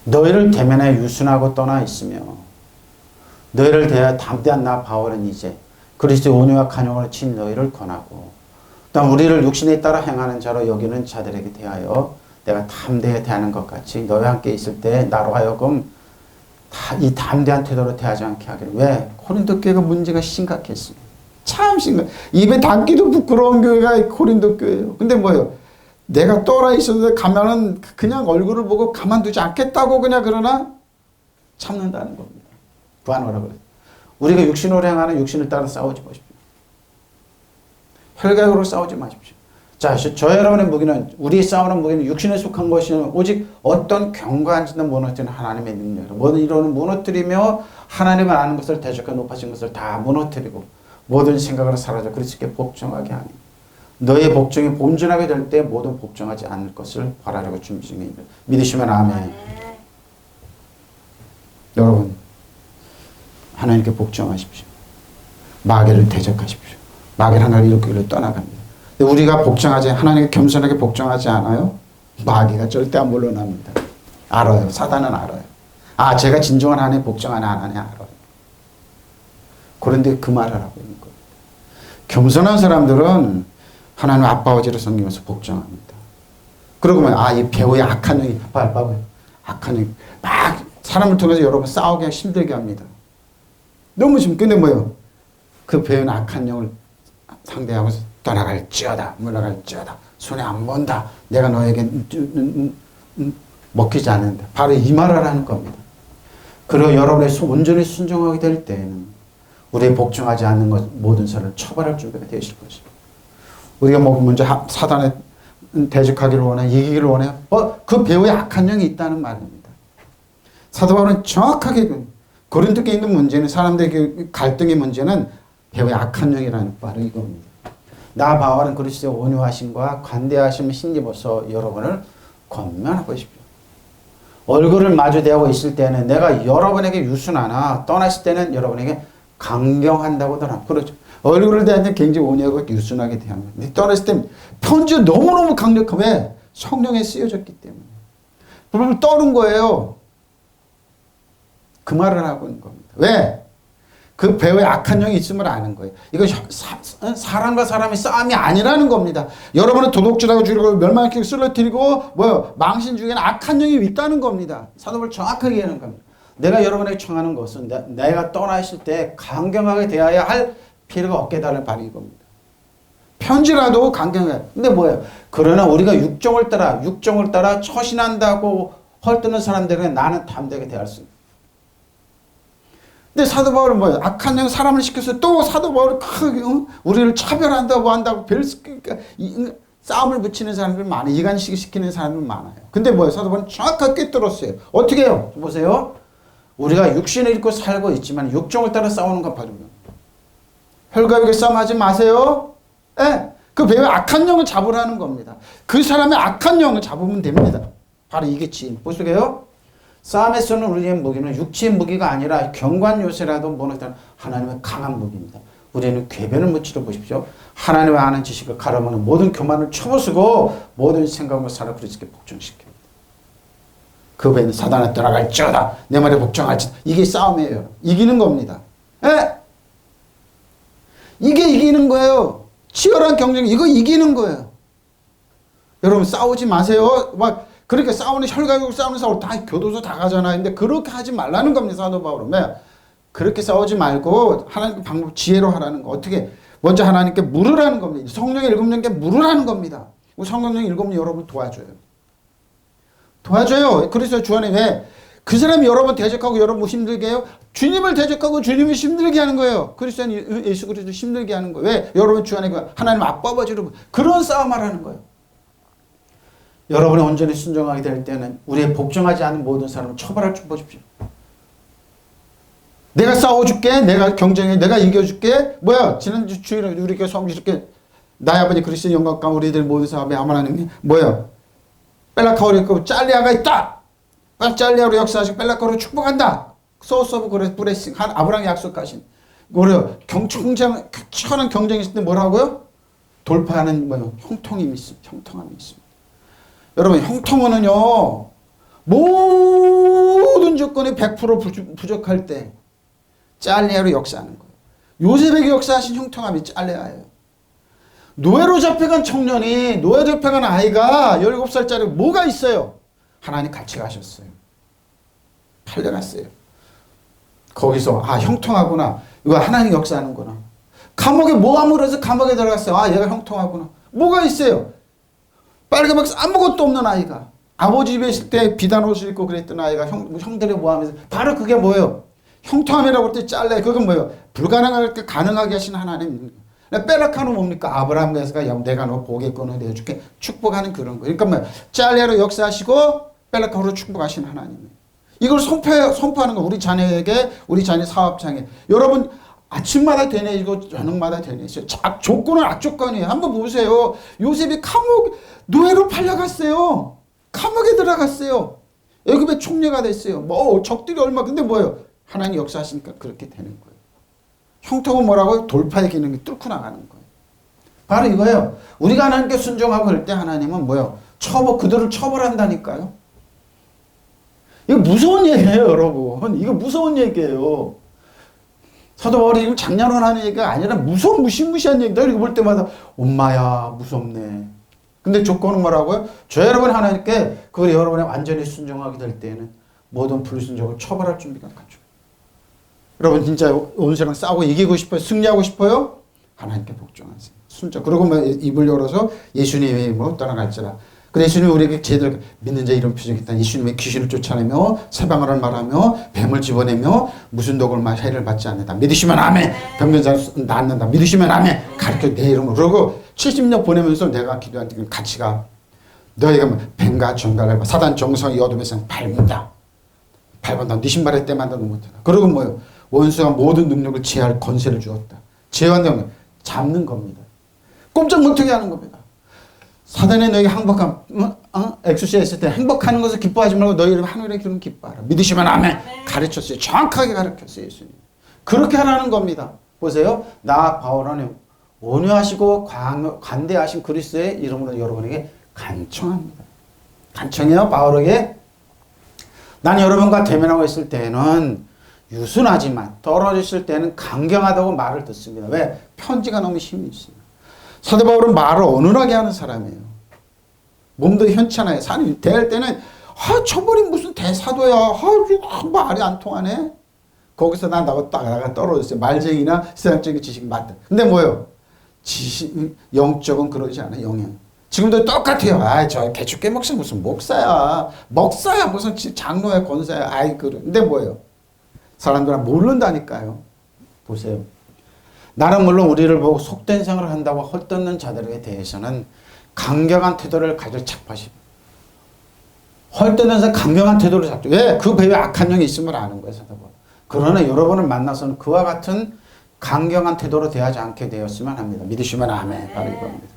너희를 대면하여 유순하고 떠나 있으며 너희를 대하여 담대한 나 바울은 이제 그리스도의 온유와 간용을 친 너희를 권하고 또 우리를 육신에 따라 행하는 자로 여기는 자들에게 대하여 내가 담대히 대하는 것 같이 너희와 함께 있을 때 나로 하여금 이 담대한 태도로 대하지 않게 하기를. 왜? 고린도 교회가 문제가 심각했어요. 참 심각. 입에 담기도 부끄러운 교회가 고린도 교회예요. 근데 뭐예요? 내가 떠나 있어도 가면은 그냥 얼굴을 보고 가만두지 않겠다고 그냥 그러나 참는다는 겁니다. 부안하라 그래요. 우리가 육신으로 행하는 육신을 따라 싸우지 마십시오. 혈각으로 싸우지 마십시오. 자, 저 여러분의 무기는 우리 싸우는 무기는 육신에 속한 것이 오직 어떤 경고한지는 무너뜨리는 하나님의 능력으로 모든 이론은 무너뜨리며 하나님을 아는 것을 대적하고 높아진 것을 다 무너뜨리고 모든 생각으로 사라져 그리스도께 복종하게 하니 너의 복종이 본전하게 될 때 모든 복종하지 않을 것을 바라려고 준비 중입니다. 믿으시면 아멘. 여러분 하나님께 복종하십시오. 마귀를 대적하십시오. 마귀는 하나를 일으키기로 떠나갑니다. 우리가 복종하지 하나님께 겸손하게 복종하지 않아요? 마귀가 절대 안 물러납니다. 알아요. 사단은 알아요. 아 제가 진정한 하나님 복종 안 하네 알아요. 그런데 그 말을 하고 있는 거예요. 겸손한 사람들은 하나님 아빠와지를 섬기면서 복종합니다. 그러고 이 배우의 악한 영이 봐봐요. 악한 영이 막 사람을 통해서 여러분 싸우게 힘들게 합니다. 너무 지금 근데 뭐예요? 그 배우는 악한 영을 상대하고 떠나갈지어다 물러갈지어다 손에 안 본다 내가 너에게 먹히지 않는다. 바로 이 말을 하는 겁니다. 그리고 여러분의 온전히 순종하게 될 때에는 우리의 복종하지 않는 것 모든 사람을 처벌할 준비가 되실 것입니다. 우리가 먼저 사단에 대적하기를 원해 이기기를 원해 그 배후에 악한 영이 있다는 말입니다. 사도 바울은 정확하게 고린도 교회에 있는 문제는 사람들의 갈등의 문제는 배후에 악한 영이라는 바로 이겁니다. 나 바울은 그리스도의 온유하심과 관대하심을 힘입어서 여러분을 권면하고 싶죠. 얼굴을 마주대하고 있을 때는 내가 여러분에게 유순하나 떠났을 때는 여러분에게 강경한다고도 그렇죠. 얼굴을 대할 때 굉장히 온유하고 유순하게 대합니다. 근데 떠났을 때 편지 너무너무 강력하면 왜? 성령에 쓰여졌기 때문에. 그러면 떠는 거예요. 그 말을 하고 있는 겁니다. 왜? 그 배후에 악한 영이 있음을 아는 거예요. 이거 사람과 사람의 싸움이 아니라는 겁니다. 여러분은 도둑질하고 죽이고 멸망시키고 쓰러뜨리고 망신 중에는 악한 영이 있다는 겁니다. 사도를 정확하게 얘기하는 겁니다. 내가 여러분에게 청하는 것은 내가 떠나 있을 때 강경하게 대해야 할 필요가 없게 달을 바라는 겁니다. 편지라도 강경해. 근데 뭐예요? 그러나 우리가 육정을 따라 처신한다고 헐뜯는 사람들은 나는 담대하게 대할 수 있다. 근데 사도 바울은 뭐예요? 악한 영 사람을 시켜서 또 사도 바울이 크게 우리를 차별한다고 한다고 그러니까 싸움을 붙이는 사람들 많아요. 이간시키는 사람들 많아요. 근데 뭐예요? 사도 바울은 정확하게 꿰뚫었어요. 어떻게 해요? 보세요. 우리가 육신을 입고 살고 있지만 육정을 따라 싸우는 것 봐주면 혈과육의 싸움 하지 마세요. 네. 그 배후에 악한 영을 잡으라는 겁니다. 그 사람의 악한 영을 잡으면 됩니다. 바로 이게 지인. 보시게요. 싸움에서는 우리의 무기는 육체의 무기가 아니라 경관 요새라도 뭐는 하나님의 강한 무기입니다. 우리는 궤변을 묻히러 보십시오. 하나님의 아는 지식을 가로막는 모든 교만을 쳐부수고 모든 생각을 살아 그리스도께 복종시킵니다. 그 배는 사단에 떠나갈지어다 내 말에 복종할지어다. 이게 싸움이에요. 이기는 겁니다. 에? 이게 이기는 거예요. 치열한 경쟁 이거 이기는 거예요. 여러분 싸우지 마세요. 막 그렇게 싸우는 혈가욕 싸우는 싸울 다 교도소 다 가잖아요. 근데 그렇게 하지 말라는 겁니다. 사도 바울은. 왜? 그렇게 싸우지 말고 하나님 방법 지혜로 하라는 거. 어떻게? 먼저 하나님께 물으라는 겁니다. 성령의 일곱 명께 물으라는 겁니다. 성령의 일곱 명 여러분 도와줘요. 도와줘요. 그래서 주 안에 왜? 그 사람이 여러분 대적하고 여러분 힘들게 해요? 주님을 대적하고 주님을 힘들게 하는 거예요. 그리스도인 예수 그리스도 힘들게 하는 거예요. 왜? 여러분 주 안에 하나님 아빠 아버지로 그런 싸움을 하는 거예요. 여러분이 온전히 순종하게 될 때는 우리의 복종하지 않은 모든 사람을 처벌할 줄 보십시오. 내가 싸워줄게. 내가 경쟁해. 내가 이겨줄게. 뭐야? 지난주 주일에 우리 교회 수업 이렇게 나의 아버지 그리스도의 영광과 우리들 모든 사람의 아마나님 뭐야? 벨라카오리고 짤리아가 있다. 짤리아로 역사하시고 벨라카오로 축복한다. 소스 오브 그레스 브레싱 한 아브라함이 약속하신 뭐래요? 총장 치열한 경쟁이 있을 때 뭐라고요? 돌파하는 뭐요? 형통함이 있습니다. 형통함이 있습니다. 여러분 형통은요 모든 조건이 100% 부족할 때 짤레아로 역사하는 거예요. 요셉에게 역사하신 형통함이 짤레아예요. 노예로 잡혀간 청년이 노예 잡혀간 아이가 17살짜리 뭐가 있어요? 하나님 같이 가셨어요. 팔려갔어요. 거기서 아 형통하구나. 이거 하나님 역사하는구나. 감옥에 뭐가 물어서 감옥에 들어갔어요. 아 얘가 형통하구나. 뭐가 있어요? 빨개막 아무것도 없는 아이가 아버지 집에 있을 때 비단 옷을 입고 그랬던 아이가 형들이 모함해서 바로 그게 뭐예요? 형통함이라고 할 때 잘래. 그건 뭐예요? 불가능할 때 가능하게 하신 하나님. 벨라카는 뭡니까? 아브라함에서가 내가 너 복의권을 내줄게 축복하는 그런 거. 그러니까 뭐 짤레로 역사하시고 벨라카로 축복하신 하나님. 이걸 선포하는 거. 우리 자녀에게 우리 자녀 사업장에 여러분 아침마다 되뇌이고 저녁마다 되뇌이죠. 조건은 악조건이에요. 한번 보세요. 요셉이 감옥 노예로 팔려갔어요. 감옥에 들어갔어요. 애굽의 총리가 됐어요. 뭐 적들이 얼마 근데 뭐예요? 하나님 역사하시니까 그렇게 되는 거예요. 형통은 뭐라고요? 돌파의 기능이 뚫고 나가는 거예요. 바로 이거예요. 우리가 하나님께 순종하고 그럴 때 하나님은 뭐예요? 그들을 처벌한다니까요. 이거 무서운 얘기예요, 여러분. 이거 무서운 얘기예요. 사도 바울이 지금 장난으로 하는 얘기가 아니라 무시무시한 얘기다. 이거 볼 때마다 엄마야 무섭네. 근데 조건은 뭐라고요? 저 여러분 하나님께 그걸 여러분이 완전히 순종하게 될 때에는 모든 불순종을 처벌할 준비가 갖춰요. 여러분 진짜 온세랑 싸우고 이기고 싶어요? 승리하고 싶어요? 하나님께 복종하세요. 순종. 그리고 뭐 입을 열어서 예수님의 이름으로 떠나갈지라. 그래서 예수님이 우리에게 제대로 믿는 자 이런 표정이 있다. 예수님의 귀신을 쫓아내며 세방언을 말하며 뱀을 집어내며 무슨 독을 해를 받지 않는다. 믿으시면 아멘. 병든 자 낫는다. 믿으시면 아멘. 가르쳐 내 이름으로. 그러고 70년 보내면서 내가 기도한 데 같이 가. 너희가 뱀과 정갈을 봐. 사단 정성이 어둠에서 밟는다. 밟은다. 네 신발에 때만 더 못하다. 그리고 뭐요? 원수가 모든 능력을 제할 권세를 주었다. 제한 능력 잡는 겁니다. 꼼짝 못하게 하는 겁니다. 사단이 너에게 행복함, 엑소시아 있을 때 행복하는 것을 기뻐하지 말고 너희 하늘의 기름 기뻐하라. 믿으시면 아멘. 가르쳤어요. 정확하게 가르쳤어요. 예수님. 그렇게 하라는 겁니다. 보세요. 나 바울은 온유하시고 관대하신 그리스도의 이름으로 여러분에게 간청합니다. 간청해요. 바울에게. 난 여러분과 대면하고 있을 때는 유순하지만 떨어졌을 때는 강경하다고 말을 듣습니다. 왜? 편지가 너무 힘이 있어요. 사도 바울은 말을 어눌하게 하는 사람이에요. 몸도 현찮아요. 사람이 대할 때는 저분이 무슨 대사도야. 말이 안 통하네. 거기서 나가 떨어졌어요. 말쟁이나 세상적인 지식 맞다. 근데 뭐예요? 영적은 그러지 않아요. 영향. 지금도 똑같아요. 저 개축계 목사 무슨 목사야. 무슨 장로야 권사야. 근데 뭐예요? 사람들은 모른다니까요. 보세요. 나는 물론 우리를 보고 속된 생각을 한다고 헐뜯는 자들에 대해서는 강경한 태도를 가질 착하십니다. 헐뜯는 사람 강경한 태도를 잡죠. 왜? 그 배에 악한 영이 있음을 아는 거예요. 그러나 여러분을 만나서는 그와 같은 강경한 태도로 대하지 않게 되었으면 합니다. 믿으시면 아멘. 바로 이겁니다.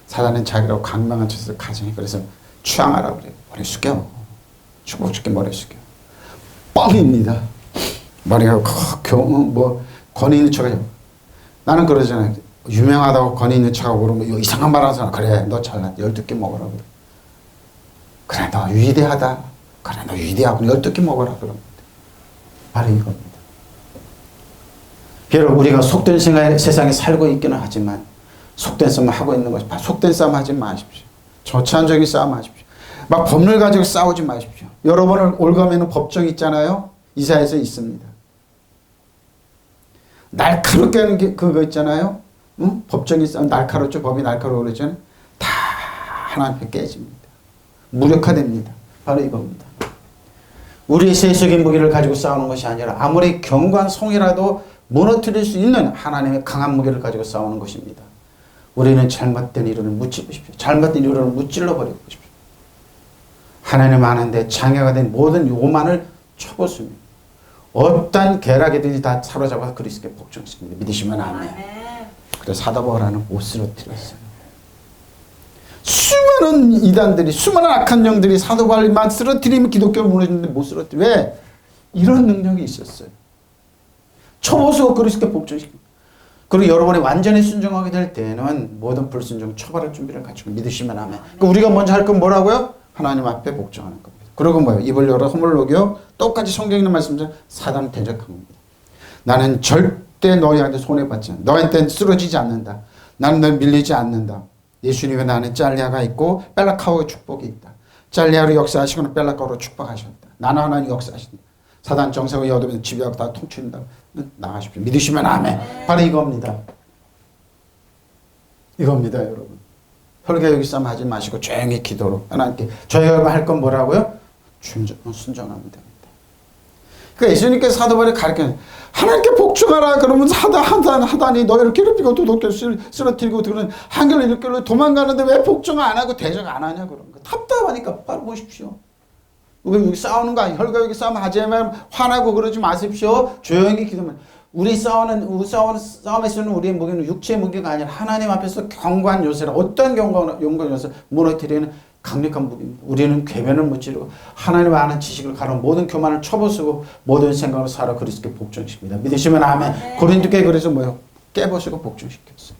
사단은 자기라고 강경한 짓을 가정해. 그래서 추앙하라고 그래요. 머리 숙여. 축복시켜 머리 숙여. 뻥입니다. 머리가 뭐 권위 있는 척하죠. 나는 그러잖아요. 유명하다고 권위 있는 척하고 그러면 이상한 말 하는 사람 그래 너 잘났다 12개 먹어라 그래. 그래 너 위대하다. 그래 너 위대하고 12개 먹어라 그럽니다. 바로 이겁니다. 비록 우리가 속된 세상에 살고 있기는 하지만 속된 싸움 하고 있는 것이 속된 싸움 하지 마십시오. 저차원적인 싸움 하십시오. 막 법률 가지고 싸우지 마십시오. 여러분을 올가매는 법정 있잖아요. 이사야서 있습니다. 날카롭게 하는 게 그거 있잖아요. 응? 법정이 싸움 날카롭죠. 법이 날카로워 그러잖아요. 다 하나님께 깨집니다. 무력화됩니다. 바로 이겁니다. 우리의 세속의 무기를 가지고 싸우는 것이 아니라 아무리 견고한 성이라도 무너뜨릴 수 있는 하나님의 강한 무기를 가지고 싸우는 것입니다. 우리는 잘못된 이론을 무찌르십시오. 잘못된 이론을 무찔러 버리고 싶습니다. 하나님 아는데 장애가 된 모든 요만을 쳐보습니다. 어떤 계략이든지 다 사로잡아 그리스도께 복종시킵니다. 믿으시면 아멘. 그래서 사도 바울은 못 쓰러뜨렸어요. 수많은 이단들이 수많은 악한 영들이 사도 바울만 쓰러뜨리면 기독교를 무너지는데 못 쓰러뜨려. 왜? 이런 능력이 있었어요. 쳐보수고 그리스도께 복종시킵니다. 그리고 여러분이 완전히 순종하게 될 때는 모든 불순종 처벌할 준비를 갖추고 믿으시면 아멘. 그러니까 우리가 먼저 할 건 뭐라고요? 하나님 앞에 복종하는 겁니다. 그리고 뭐예요? 입을 열어 허물 녹여 똑같이 성경에 있는 말씀처럼 사단을 대적한 겁니다. 나는 절대 너희한테 손해받지 않는다. 너희한테는 쓰러지지 않는다. 나는 널 밀리지 않는다. 예수님의 나는 짤리아가 있고 벨라카오의 축복이 있다. 짤리아로 역사하시고는 벨라카오로 축복하셨다. 나는 하나님 역사하신다. 사단 정세가 여도면 지배하고 다 통치한다. 나가십시오. 믿으시면 아멘. 바로 이겁니다. 이겁니다 여러분. 혈계욕이 싸움 하지 마시고 조용히 기도로 하나님께 저희가 할 건 뭐라고요? 순종하면 됩니다. 그러니까 예수님께서 사도 바울에 가르쳐요. 하나님께 복종하라 그러면 하다니 너희를 괴롭히고 도둑들 쓰러뜨리고 그러는 한결 일결로 도망가는데 왜 복종 안 하고 대적 안 하냐 그런 거. 답답하니까 바로 보십시오. 여기 싸우는 거 아니에요. 혈과욕이 싸움 하지만 화나고 그러지 마십시오. 조용히 기도만. 우리 싸움에서는 우리의 무기는 육체의 무기가 아니라 하나님 앞에서 견고한 요새라. 어떤 견고한 요새 무너뜨리는 강력한 무기입니다. 우리는 궤변을 무찌르고 하나님 아는 지식을 가로 모든 교만을 쳐부수고 모든 생각을 살아 그리스도께 복종시킵니다. 믿으시면 아멘. 고린도교회 그래서 뭐요? 깨부수고 복종시켰어요.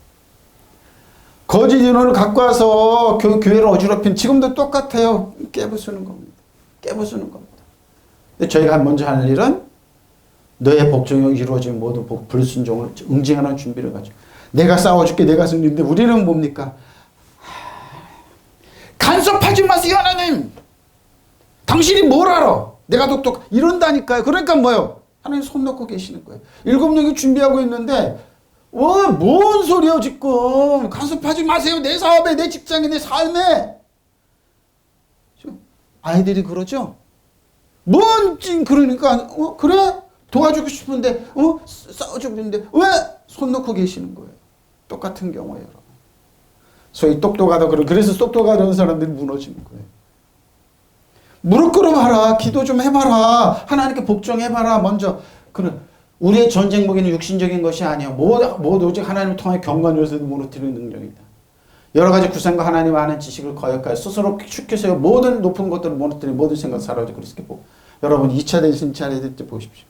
거짓 인원을 갖고 와서 교회를 어지럽힌 지금도 똑같아요. 깨부수는 겁니다. 깨부수는 겁니다. 근데 저희가 먼저 할 일은 너의 복종이 이루어진 모든 불순종을 응징하는 준비를 가지고 내가 싸워줄게 내가 승리인데 우리는 뭡니까? 간섭하지 마세요 하나님. 당신이 뭘 알아? 내가 똑똑 이런다니까요. 그러니까 뭐요? 하나님 손 놓고 계시는 거예요. 7명이 준비하고 있는데 뭔 소리야 지금. 간섭하지 마세요. 내 사업에 내 직장에 내 삶에. 아이들이 그러죠? 그러니까 그래? 도와주고 싶은데 싸워주고 싶은데 왜 손 놓고 계시는 거예요? 똑같은 경우예요 여러분. 소위 똑똑하다 그래서 똑똑하다는 사람들이 무너지는 거예요. 무릎 꿇어봐라. 기도 좀 해봐라. 하나님께 복종해봐라. 먼저 우리의 전쟁 무기는 육신적인 것이 아니에요. 모두 오직 하나님을 통해 경관 요새도 무너뜨리는 능력이다. 여러 가지 구상과 하나님 아는 지식을 거역하여 스스로 축해서 모든 높은 것들을 무너뜨리는 모든 생각을 사라져 그리스도께 보고 여러분 2차 대전 2차 대전 때 보십시오.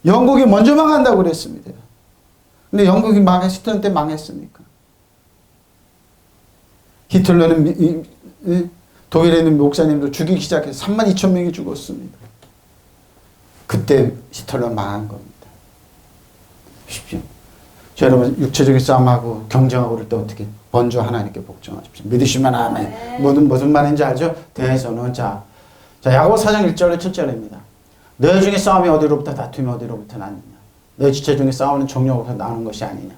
영국이 먼저 망한다고 그랬습니다. 근데 영국이 히틀러 때 망했습니까? 히틀러는 독일에 있는 목사님들 죽이기 시작해서 32,000명이 죽었습니다. 그때 히틀러 망한 겁니다. 보십시오. 여러분 육체적인 싸움하고 경쟁하고 그럴 때 어떻게 먼저 하나님께 복종하십시오. 믿으시면 아멘. 무슨 말인지 알죠? 대해서는 자 야고보 4장 1절에 7절입니다. 너희 중에 싸움이 어디로부터 다툼이 어디로부터 나느냐. 너희 지체 중에 싸우는 정욕으로부터 나오는 것이 아니냐.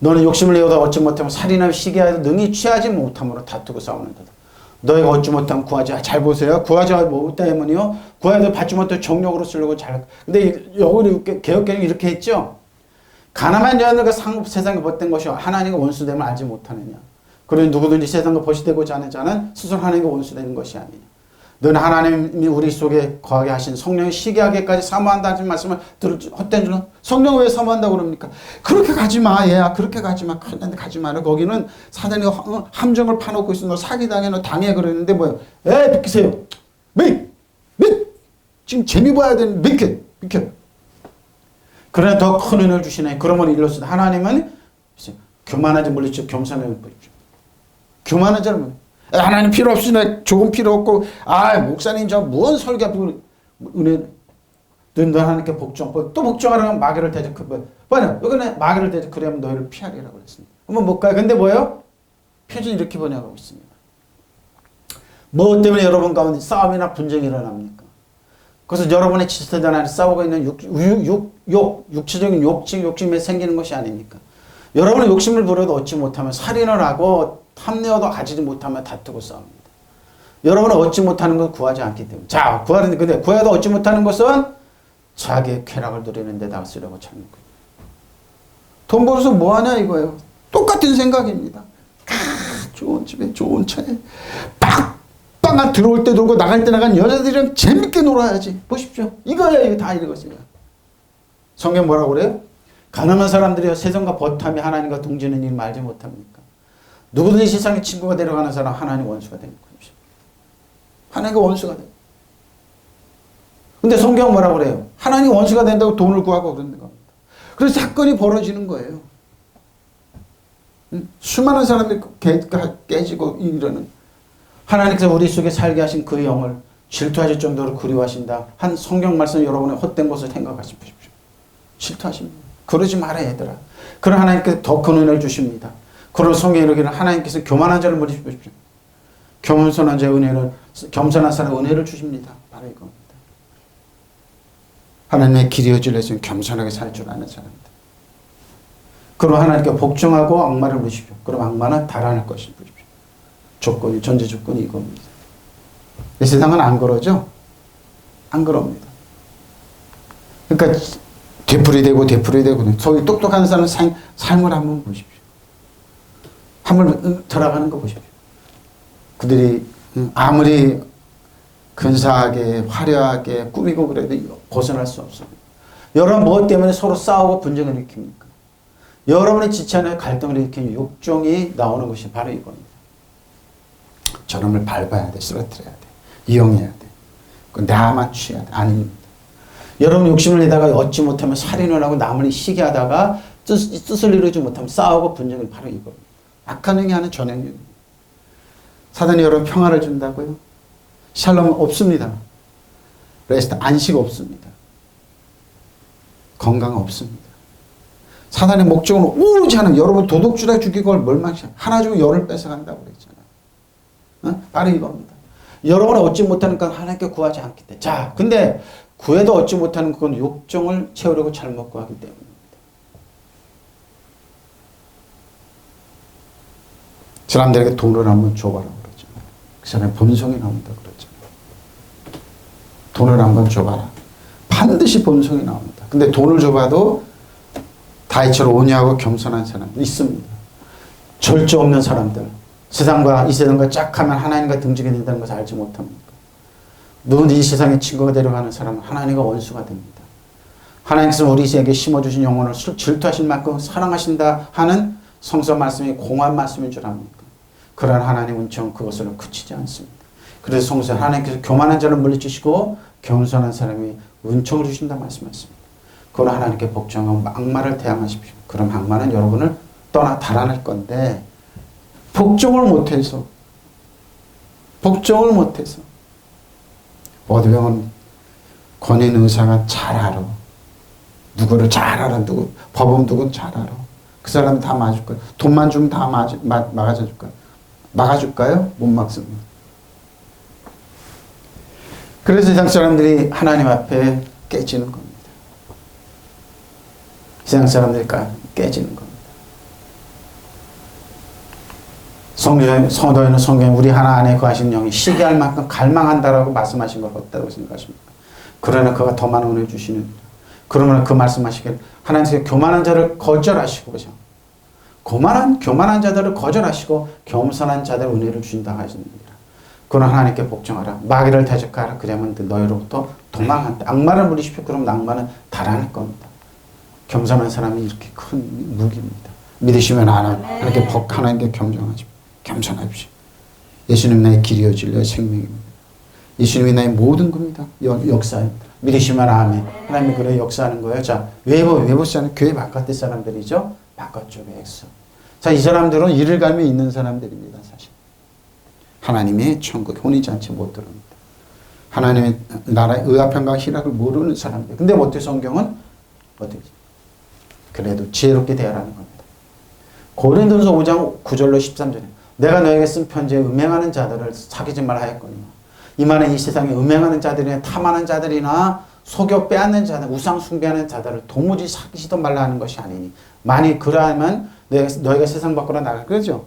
너는 욕심을 내어다 얻지 못하면 살인하며 시기하여 능히 취하지 못함으로 다투고 싸우는도다. 너희가 얻지 못하면 구하지. 잘 보세요. 구하지 못하면요. 구하여도 받지 못해 정욕으로 쓰려고 근데 여기 개혁개혁이 이렇게 했죠. 가난한 여인들과 세상에 벗된 것이 하나님과 원수됨을 알지 못하느냐. 그러니 누구든지 세상과 벗이 되고자 하는 자는 스스로 하나님과 원수되는 것이 아니냐. 너는 하나님이 우리 속에 거하게 하신 성령이 시기하게까지 사모한다는 말씀을 헛된 줄은 성령을 왜 사모한다고 그럽니까? 그렇게 가지 마. 얘야 그렇게 가지 마. 가지 마라. 거기는 사단이 함정을 파놓고 있어. 너 사기당해. 너 당해. 그러는데 뭐예요? 비키세요. 지금 재미 봐야 되는 비켜. 그러나 더 큰 은혜를 주시네. 그러면 일러서 하나님은 교만하지 물리쳐 겸손하게 보십시오. 교만하지 않으면 하나님 필요 없으네. 조금 필요 없고 목사님 저 무언 설교 은혜를 너 하나님께 복종 또 복종하라면 마귀를 대적하고 여기는 마귀를 대적하려면 너희를 피하리라고 그랬습니다. 한번 못 가요. 근데 뭐예요? 표준이 이렇게 번역하고 있습니다. 뭐 때문에 여러분 가운데 싸움이나 분쟁이 일어납니까? 그래서 여러분의 지체들 안에 싸우고 있는 육체적인 욕심이 생기는 것이 아닙니까? 여러분의 욕심을 부려도 얻지 못하면 살인을 하고 탐내어도 가지지 못하면 다투고 싸웁니다. 여러분은 얻지 못하는 건 구하지 않기 때문에. 자, 근데 구해도 얻지 못하는 것은 자기의 쾌락을 누리는 데다 쓰려고 찾는 거예요. 돈 벌어서 뭐 하냐 이거예요. 똑같은 생각입니다. 좋은 집에 좋은 차에 빵빵 들어올 때 놀고 나갈 때 나간 여자들이랑 재밌게 놀아야지. 보십시오. 이거야 이거 다 이것이야. 성경 뭐라고 그래요? 가난한 사람들이여 세상과 버탐이 하나님과 동지는 일 알지 못합니까? 누구든지 세상에 친구가 되려가는 사람 하나님 원수가 되는 것입니다. 하나님과 원수가 돼요. 근데 성경 뭐라고 그래요? 하나님 원수가 된다고 돈을 구하고 그러는 겁니다. 그래서 사건이 벌어지는 거예요. 수많은 사람들이 깨지고 이러는 하나님께서 우리 속에 살게 하신 그 영을 질투하실 정도로 그리워하신다. 한 성경 말씀 여러분의 헛된 것을 생각하십시오. 질투하십니다. 그러지 마라 얘들아. 그런 하나님께서 더 큰 은혜를 주십니다. 그런 성경에 이르기를 하나님께서 교만한 자를 물리십시오. 겸손한 자의 은혜를 겸손한 사람의 은혜를 주십니다. 바로 이겁니다. 하나님의 길이 어질러지면 겸손하게 살 줄 아는 사람들. 그럼 하나님께 복종하고 악마를 물으십시오. 그럼 악마는 달아날 것을 보십시오. 조건이 전제 조건이 이겁니다. 이 세상은 안 그러죠? 안 그럽니다. 그러니까 되풀이되고 소위 똑똑한 사람은 삶을 한번 보십시오. 한번 들어가는 거 보십시오. 그들이 아무리 근사하게 화려하게 꾸미고 그래도 벗어날 수 없습니다. 여러분 무엇 때문에 서로 싸우고 분쟁을 일으킵니까? 여러분의 지체 안에 갈등을 일으키는 욕정이 나오는 것이 바로 이겁니다. 저놈을 밟아야 돼. 쓰러뜨려야 돼. 이용해야 돼. 나만 취해야 돼. 아닙니다. 여러분 욕심을 내다가 얻지 못하면 살인을 하고 남을 시기 하다가 뜻을 이루지 못하면 싸우고 분쟁을 바로 이겁니다. 악한 행위 하는 전형입니다. 사단이 여러분 평화를 준다고요? 샬롬 없습니다. 레스트 안식 없습니다. 건강 없습니다. 사단의 목적은 오로지 하는 여러분 도둑질해 죽이고 멸망시켜 하나 주고 열을 뺏어간다고 그랬잖아요. 바로 이겁니다. 여러분은 얻지 못하는 건 하나님께 구하지 않기 때문에. 자, 근데 구해도 얻지 못하는 그건 욕정을 채우려고 잘못 구하기 때문입니다. 사람들에게 돈을 한번 줘봐라 그러잖아요. 그 사람의 본성이 나온다 그러잖아요. 돈을 한번 줘봐라. 반드시 본성이 나옵니다. 근데 돈을 줘봐도 다이처럼 온유하고 겸손한 사람 있습니다. 절제 없는 사람들. 세상과 이 세상과 짝하면 하나님과 등지게 된다는 것을 알지 못합니까? 누구든지 이 세상의 친구가 되려가는 사람은 하나님과 원수가 됩니다. 하나님께서 우리에게 심어주신 영혼을 질투하실 만큼 사랑하신다 하는 성서 말씀이 공한 말씀인 줄 압니까? 그러나 하나님 은총 그것으로 그치지 않습니다. 그래서 성서 하나님께서 교만한 자를 물리치시고 겸손한 사람이 은총을 주신다 말씀하셨습니다. 그러나 하나님께 복종하고 악마를 대항하십시오. 그럼 악마는 여러분을 떠나 달아날 건데 복종을 못해서 어디 보면 권위인 의사가 잘 알아. 누구를 잘 알아. 법원 누구는 잘 알아. 그 사람 다 막아줄 거야. 돈만 주면 다 막아줄 거야. 막아줄까요? 못 막습니다. 그래서 세상 사람들이 하나님 앞에 깨지는 겁니다. 세상 사람들이 깨지는 겁니다. 성도에는 성경에 우리 하나 안에 거하신 영이 시기할 만큼 갈망한다라고 말씀하신 걸 어떻다고 생각하십니까? 그러나 그가 더 많은 은혜를 주시는 그러면 그 말씀하시길 하나님께서 교만한 자를 거절하시고 그죠? 교만한 자들을 거절하시고 겸손한 자들 은혜를 주신다 하십니다. 그러나 하나님께 복종하라. 마귀를 대적하라. 그러면 너희로부터 도망한다. 악마를 물리십시오. 그러면 악마는 달아날 겁니다. 겸손한 사람이 이렇게 큰 무기입니다. 믿으시면 하나님께 겸손하십시오. 예수님 나의 길이요 진리요 생명입니다. 예수님이 나의 모든 겁니다. 역사입니다. 믿으시면 아멘. 하나님이 그래 역사하는 거예요. 자, 외부 사람, 교회 바깥의 사람들이죠. 바깥쪽에 엑소. 자, 이 사람들은 이를 갈며 있는 사람들입니다. 사실. 하나님의 천국, 혼인잔치 못 들어옵니다. 하나님의 나라의 의합평강 희락을 모르는 사람들. 근데 어떻게 성경은? 어떻게? 그래도 지혜롭게 대하라는 겁니다. 고린도전서 5장 9절로 13절에 내가 너에게 쓴 편지에 음행하는 자들을 사귀지 말라 하였거니와 이만한 이 세상에 음행하는 자들이나 탐하는 자들이나 속여 빼앗는 자들, 우상 숭배하는 자들을 도무지 사귀지도 말라 하는 것이 아니니 만일 그러하면 너희가 세상 밖으로 나갈 거죠.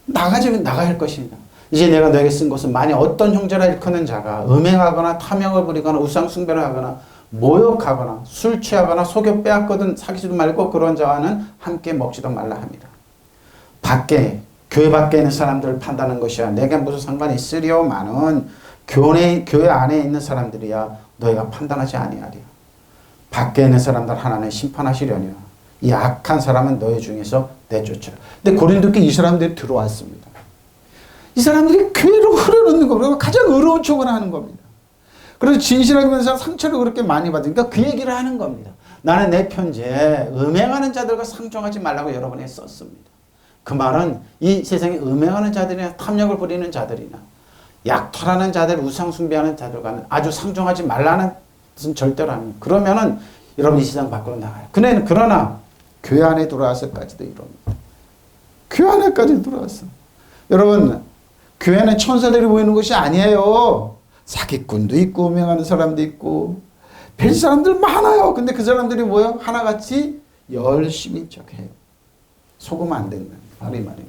나가야 할 것입니다. 이제 내가 너에게 쓴 것은 만일 어떤 형제라 일컫는 자가 음행하거나 탐욕을 부리거나 우상 숭배를 하거나 모욕하거나 술 취하거나 속여 빼앗거든 사귀지도 말고 그런 자와는 함께 먹지도 말라 합니다. 밖에 교회 밖에 있는 사람들을 판단하는 것이야 내게 무슨 상관이 있으리오마는 교회 안에 있는 사람들이야 너희가 판단하지 아니하리라. 밖에 있는 사람들 하나는 심판하시려니와 이 악한 사람은 너희 중에서 내쫓으라. 근데 고린도께 이 사람들이 들어왔습니다. 이 사람들이 교회로 흐르는 거고 가장 어려운 척을 하는 겁니다. 그래서 진실하게 믿는 사람 상처를 그렇게 많이 받으니까 그 얘기를 하는 겁니다. 나는 내 편지에 음행하는 자들과 상종하지 말라고 여러분에게 썼습니다. 그 말은 이 세상에 음행하는 자들이나 탐욕을 부리는 자들이나 약탈하는 자들, 우상 숭배하는 자들과는 아주 상종하지 말라는 뜻은 절대로 아닙니다. 그러면은 여러분 이 세상 밖으로 나가요. 그러나 교회 안에 들어와서까지도 이럽니다. 교회 안에까지 들어왔어. 여러분 교회는 천사들이 보이는 것이 아니에요. 사기꾼도 있고 음행하는 사람도 있고 별 사람들 많아요. 근데 그 사람들이 뭐예요? 하나같이 열심히 척해요. 속으면 안 된다. 바로 이 말이에요.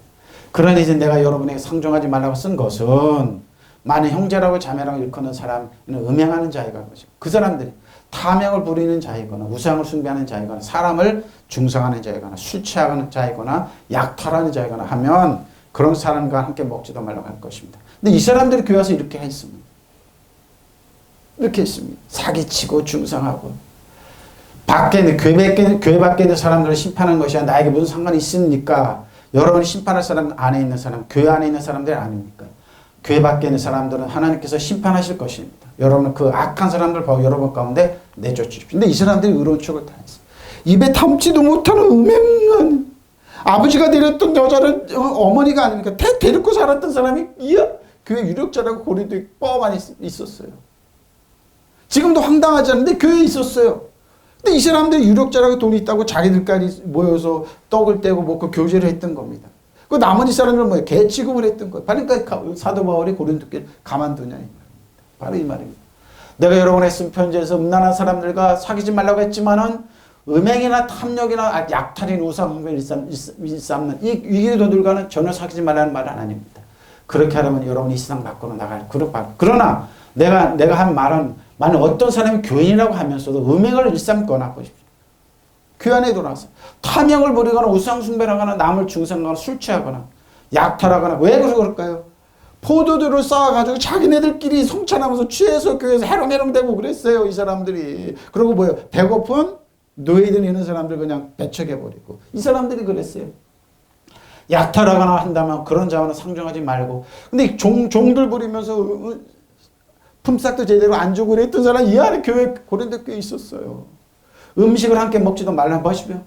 그러니 이제 내가 여러분에게 상종하지 말라고 쓴 것은 만일 형제라고 자매라고 일컫는 사람은 음행하는 자이가 그죠. 그 사람들이 탐욕을 부리는 자이거나 우상을 숭배하는 자이거나 사람을 중상하는 자이거나 술 취하는 자이거나 약탈하는 자이거나 하면 그런 사람과 함께 먹지도 말라고 할 것입니다. 근데 이 사람들이 교회 와서 이렇게 했습니다. 이렇게 했습니다. 사기치고 중상하고 밖에 있는 교회 밖에 있는 사람들을 심판하는 것이야 나에게 무슨 상관이 있습니까? 여러분이 심판할 사람 안에 있는 사람, 교회 안에 있는 사람들 아닙니까? 교회 밖에 있는 사람들은 하나님께서 심판하실 것입니다. 여러분은 그 악한 사람들 바로 여러분 가운데 내쫓으십시오. 근데 이 사람들이 의로운 척을 다 했어요. 입에 담지도 못하는 음행한 아버지가 데렸던 여자를 어머니가 아닙니까? 데리고 살았던 사람이 교회 유력자라고 고린도에 뻔히 있었어요. 지금도 황당하지 않은데 교회에 있었어요. 근데 이 사람들이 유력자라고 돈이 있다고 자기들까지 모여서 떡을 떼고 먹고 교제를 했던 겁니다. 그 나머지 사람들은 뭐예요? 개 취급을 했던 거예요. 그러니까 사도 바울이 고린도교를 가만두냐 이 말입니다. 바로 이 말입니다. 내가 여러분의 쓴 편지에서 음란한 사람들과 사귀지 말라고 했지만은 음행이나 탐욕이나 약탈인 우상을 일삼는 이 위기도들과는 전혀 사귀지 말라는 말은 아닙니다. 그렇게 하려면 여러분이 이 세상 밖으로 나갈 그러나 내가 한 말은 만약 어떤 사람이 교인이라고 하면서도 음행을 일삼거나 보십시오. 교회 안에 들어와서 탐욕을 부리거나 우상 숭배를 하거나 남을 중상하거나 술 취하거나 약탈하거나 왜 그럴까요? 포도주를 쌓아가지고 자기네들끼리 성찬하면서 취해서 교회에서 해롱해롱대고 그랬어요. 이 사람들이. 그리고 뭐예요? 배고픈 노예들 있는 사람들 그냥 배척해버리고 이 사람들이 그랬어요. 약탈하거나 한다면 그런 자와는 상종하지 말고 근데 종들 부리면서 품삯도 제대로 안 주고 그랬던 사람 이 안에 교회 고린도 교회에 있었어요. 음식을 함께 먹지도 말라고 하시며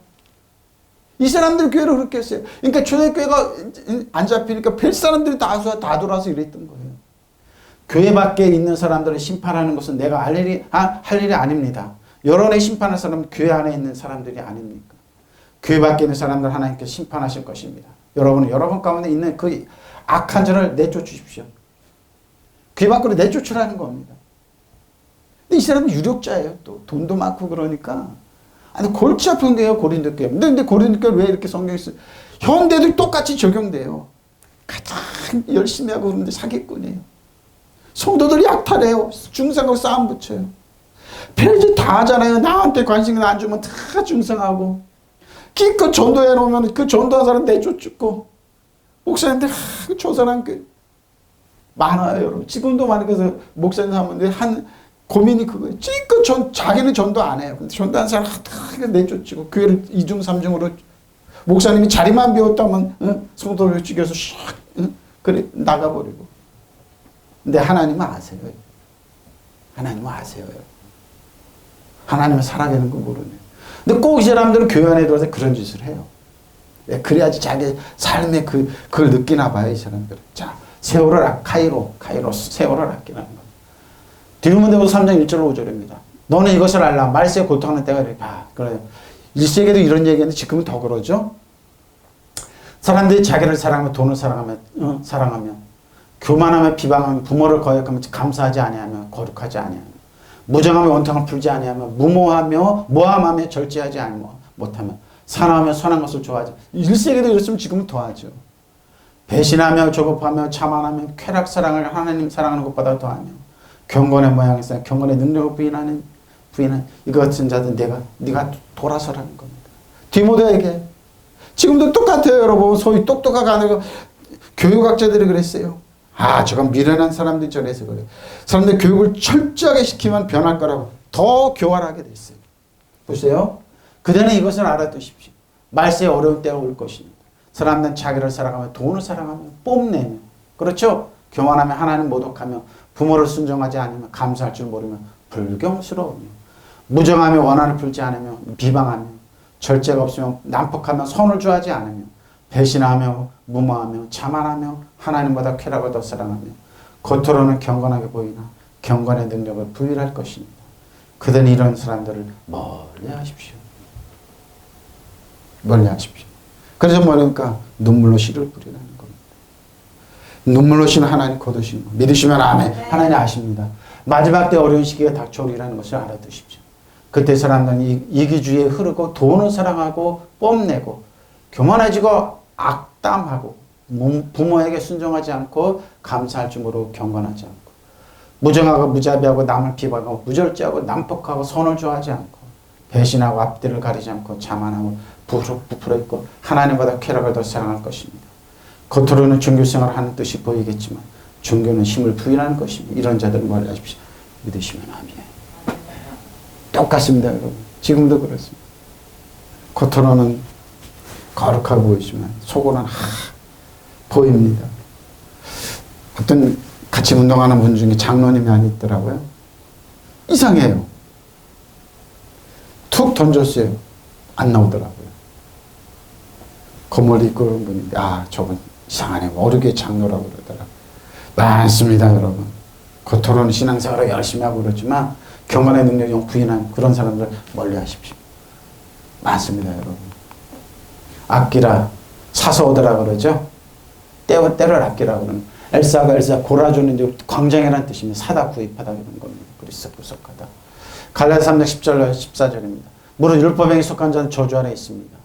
이 사람들 교회를 그렇게 했어요. 그러니까 초대교회가 안 잡히니까 별 사람들이 다 돌아서 이랬던 거예요. 교회 밖에 있는 사람들을 심판하는 것은 내가 할 일이 아닙니다. 여론의 심판할 사람은 교회 안에 있는 사람들이 아닙니까? 교회 밖에 있는 사람들 하나님께서 심판하실 것입니다. 여러분은 여러분 가운데 있는 그 악한 자를 내쫓으십시오. 교회 밖으로 내쫓으라는 겁니다. 근데 이 사람은 유력자예요. 또 돈도 많고 그러니까 아니 골치 아픈데요 고린도 교회. 근데 고린도 교회 왜 이렇게 성경이 있어요? 현대도 똑같이 적용돼요. 가장 열심히 하고 그러는데 사기꾼이에요. 성도들이 약탈해요. 중상하고 싸움 붙여요. 별짓 다 하잖아요. 나한테 관심 안 주면 다 중상하고 기껏 전도해 놓으면 그 전도한 사람 내쫓고 목사님들 저 사람 많아요 여러분. 지금도 많이 그래서 목사님 하면 한 고민이 그거예요. 지껏 자기는 전도 안 해요. 근데 전도한 사람 다 내쫓고 교회를 2중 3중으로 목사님이 자리만 비웠다면 성도를 죽여서 그래 나가버리고 근데 하나님은 아세요. 하나님은 아세요. 하나님은 살아계는 거 모르네. 근데 꼭 이 사람들은 교회 안에 들어와서 그런 짓을 해요. 그래야지 자기 삶의 그걸 느끼나 봐요, 이 사람들은. 자, 세월을, 카이로스, 세월을 아끼라는 거. 디모데후서 3장 1절 5절입니다. 너는 이것을 알라. 말세에 고통하는 때가 이르리라. 그래요. 1세기에도 이런 얘기했는데 지금은 더 그러죠. 사람들이 자기를 사랑하며 돈을 사랑하며 교만하며 비방하며 부모를 거역하며 감사하지 아니하며 거룩하지 아니하며 무정하며 원통을 풀지 아니하며 무모하며 모함하며 절제하지 못하며 사랑하며 선한 것을 좋아하지. 1세기도 이랬으면 지금은 더하죠. 배신하며 조급하며 자만하며 쾌락 사랑을 하나님 사랑하는 것보다 더하며 경건의 모양이 있어 경건의 능력을 부인하는 이거 같은 자들 네가 돌아서라는 겁니다. 디모데에게 지금도 똑같아요, 여러분. 소위 똑똑하고 아니고 교육학자들이 그랬어요. 저건 미련한 사람들이 저래서 그래요. 사람들 교육을 철저하게 시키면 변할 거라고 더 교활하게 됐어요. 보세요. 그대는 이것을 알아두십시오. 말세에 어려운 때가 올 것입니다. 사람들은 자기를 사랑하며 돈을 사랑하며 뽐내며 그렇죠. 교만하며 하나님 모독하며 부모를 순종하지 않으며 감사할 줄 모르며 불경스러우며 무정하며 원한을 풀지 않으며 비방하며 절제가 없으며 난폭하며 선을 좋아하지 않으며 배신하며 무모하며 자만하며 하나님보다 쾌락을 더 사랑하며 겉으로는 경건하게 보이나 경건의 능력을 부인할 것입니다. 그들은 이런 사람들을 멀리하십시오. 멀리하십시오. 그래서 뭐니까 눈물로 씨를 뿌리라는 겁니다. 눈물로 씨는 하나님 거두시는 거. 믿으시면 아멘. 하나님 아십니다. 마지막 때 어려운 시기가 닥쳐오리라는 것을 알아두십시오. 그때 사람들은 이기주의에 흐르고 돈을 사랑하고 뽐내고 교만해지고 악담하고 부모에게 순종하지 않고 감사할 줄 모르고 경건하지 않고 무정하고 무자비하고 남을 비방하고 무절제하고 난폭하고 선을 좋아하지 않고 배신하고 앞뒤를 가리지 않고 자만하고 부풀어 있고 하나님보다 쾌락을 더 사랑할 것입니다. 겉으로는 종교생활을 하는 뜻이 보이겠지만 종교는 힘을 부인하는 것입니다. 이런 자들은 멀리하십시오. 믿으시면 아멘. 똑같습니다, 여러분. 지금도 그렇습니다. 겉으로는 거룩하고 보이지만 속으로는 보입니다. 어떤 같이 운동하는 분 중에 장로님이 하나 있더라고요. 이상해요. 툭 던졌어요. 안 나오더라고요. 건물 이끄는 분인데 저분 이상하네. 어르게 장로라고 그러더라고요. 많습니다, 여러분. 겉으로는 신앙생활을 열심히 하고 그러지만 경건의 능력을 부인한 그런 사람들 멀리 하십시오. 많습니다, 여러분. 아끼라, 사서 오더라 그러죠. 때를 아끼라 그러는. 엘사가 골아주는 이제 광장이라는 뜻입니다. 사다 구입하다 이런 겁니다. 그리스 구속하다. 갈라디아서 3장 10절 14절입니다. 무릇 율법에 속한 자는 저주 아래 있습니다.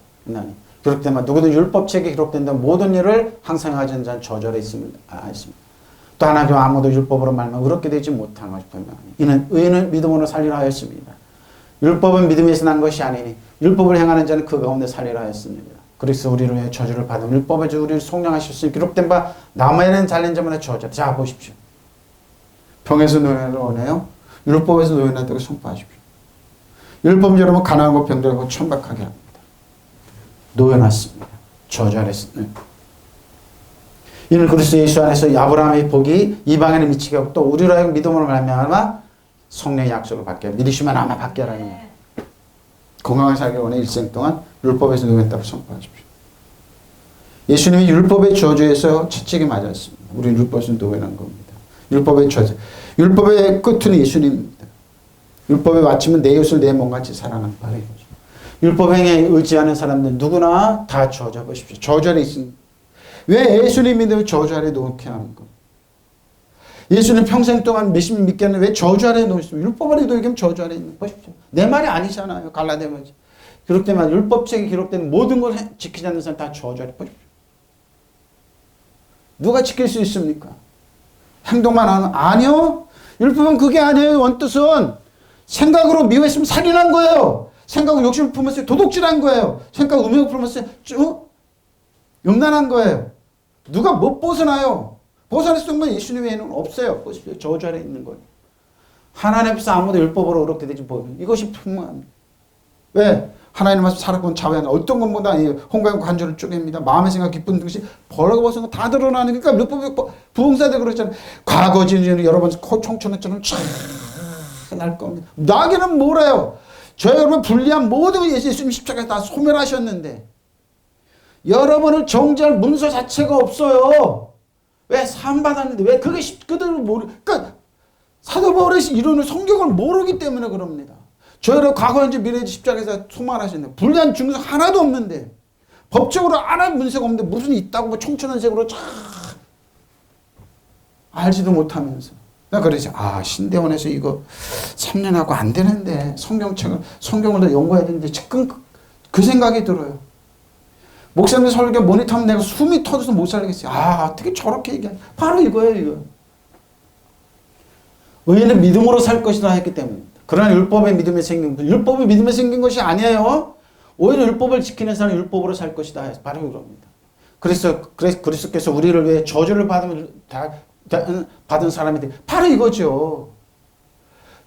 기록된 누구든 율법책에 기록된 모든 일을 항상 하는 자는 저주 아래 있습니다. 또 하나님 아무도 율법으로 말하면 의롭게 되지 못한 것이 분명하니 이는 의인은 믿음으로 살리라 하였습니다. 율법은 믿음에서 난 것이 아니니 율법을 행하는 자는 그 가운데 살리라 하였습니다. 그래서 우리를 위해 저주를 받은 율법의 주 우리를 속량하셨으니 기록된 바 나무에는 잘린 자마다 저주. 자 보십시오. 병에서 노예를 원해요. 율법에서 노예한다고 선포하십시오. 율법 여러분 가난하고 병들고 천박하게 합니다. 노예났습니다. 저주 아래 있습니다. 이는 그리스도 예수 안에서 아브라함의 복이 이방인에 미치게 하고 또 우리로 하여금 믿음으로 말미암아 성령의 약속을 받게 하라. 믿으시면 아마 받게 하라는 거예요. 건강하게 살기 원해 일생 동안 율법에서 노예했다고 선포하십시오. 예수님이 율법의 저주에서 채찍이 맞았습니다. 우리는 율법에서 노예란 겁니다. 율법의 저주. 율법의 끝은 예수님입니다. 율법의 마침은 내 이웃을 내 몸같이 사랑하는 바라는 거죠. 율법 행위에 의지하는 사람들 누구나 다 저주 보십시오. 저주 아래 있습니다. 왜 예수님 믿으면 저주 아래 놓게 하는 거? 예수님 평생 동안 몇십 년 믿겠는데 왜 저주 아래 놓으시면 율법 아래 놓이면 저주 아래 있는 보십시오. 내 말이 아니잖아요. 갈라디아서 기록된 율법책에 기록된 모든 걸 지키지 않는 사람 다 저주 아래 보십시오. 누가 지킬 수 있습니까? 행동만 하는 아니요. 율법은 그게 아니에요. 원뜻은 생각으로 미워했으면 살인한 거예요. 생각으로 욕심을 품었어요. 도둑질한 거예요. 생각으로 음욕을 품었어요. 음란한 거예요. 누가 못 벗어나요? 벗어날 수 있는 예수님 외에는 없어요. 보십시오. 저주 아래 있는 거예요. 하나님 앞에서 아무도 율법으로 의롭게 되지 못해요. 이것이 분명합니다. 왜? 하나님 말씀 살아본 자외하는 어떤 것보다 홍가의 관절을 쪼갭니다. 마음의 생각 기쁜 듯이 벌거벗은 거 다 드러나는 거니까 율법이 부흥사대 그랬잖아요. 과거 진리는 여러 번 청천했처럼 쫙날 겁니다. 나에게는 뭐래요? 저 여러분 불리한 모든 예수님 십자가에 다 소멸하셨는데 여러분을 정죄할 문서 자체가 없어요. 왜? 사함받았는데 왜? 그게 그들을 그러니까 사도 바울의 이론을 성경을 모르기 때문에 그럽니다. 저희를 과거 현재 미래 십자가에서 소멸하셨는데 불리한 증거 하나도 없는데 법적으로 안 한 문서가 없는데 무슨 있다고 뭐 청천한색으로 쫙 알지도 못하면서 나 그러지 신대원에서 이거 3년하고 안 되는데 성경을 더 연구해야 되는데 지금 그 생각이 들어요. 목사님 설교 모니터하면 내가 숨이 터져서 못 살겠어요. 어떻게 저렇게 얘기해. 바로 이거예요, 이거. 의인은 믿음으로 살 것이다 했기 때문입니다. 그러나 율법의 믿음에 생긴 율법의 믿음에 생긴 것이 아니에요. 오히려 율법을 지키는 사람은 율법으로 살 것이다 해서 바로 그럽니다. 그래서 그리스도께서 우리를 위해 저주를 받은 사람인데 바로 이거죠.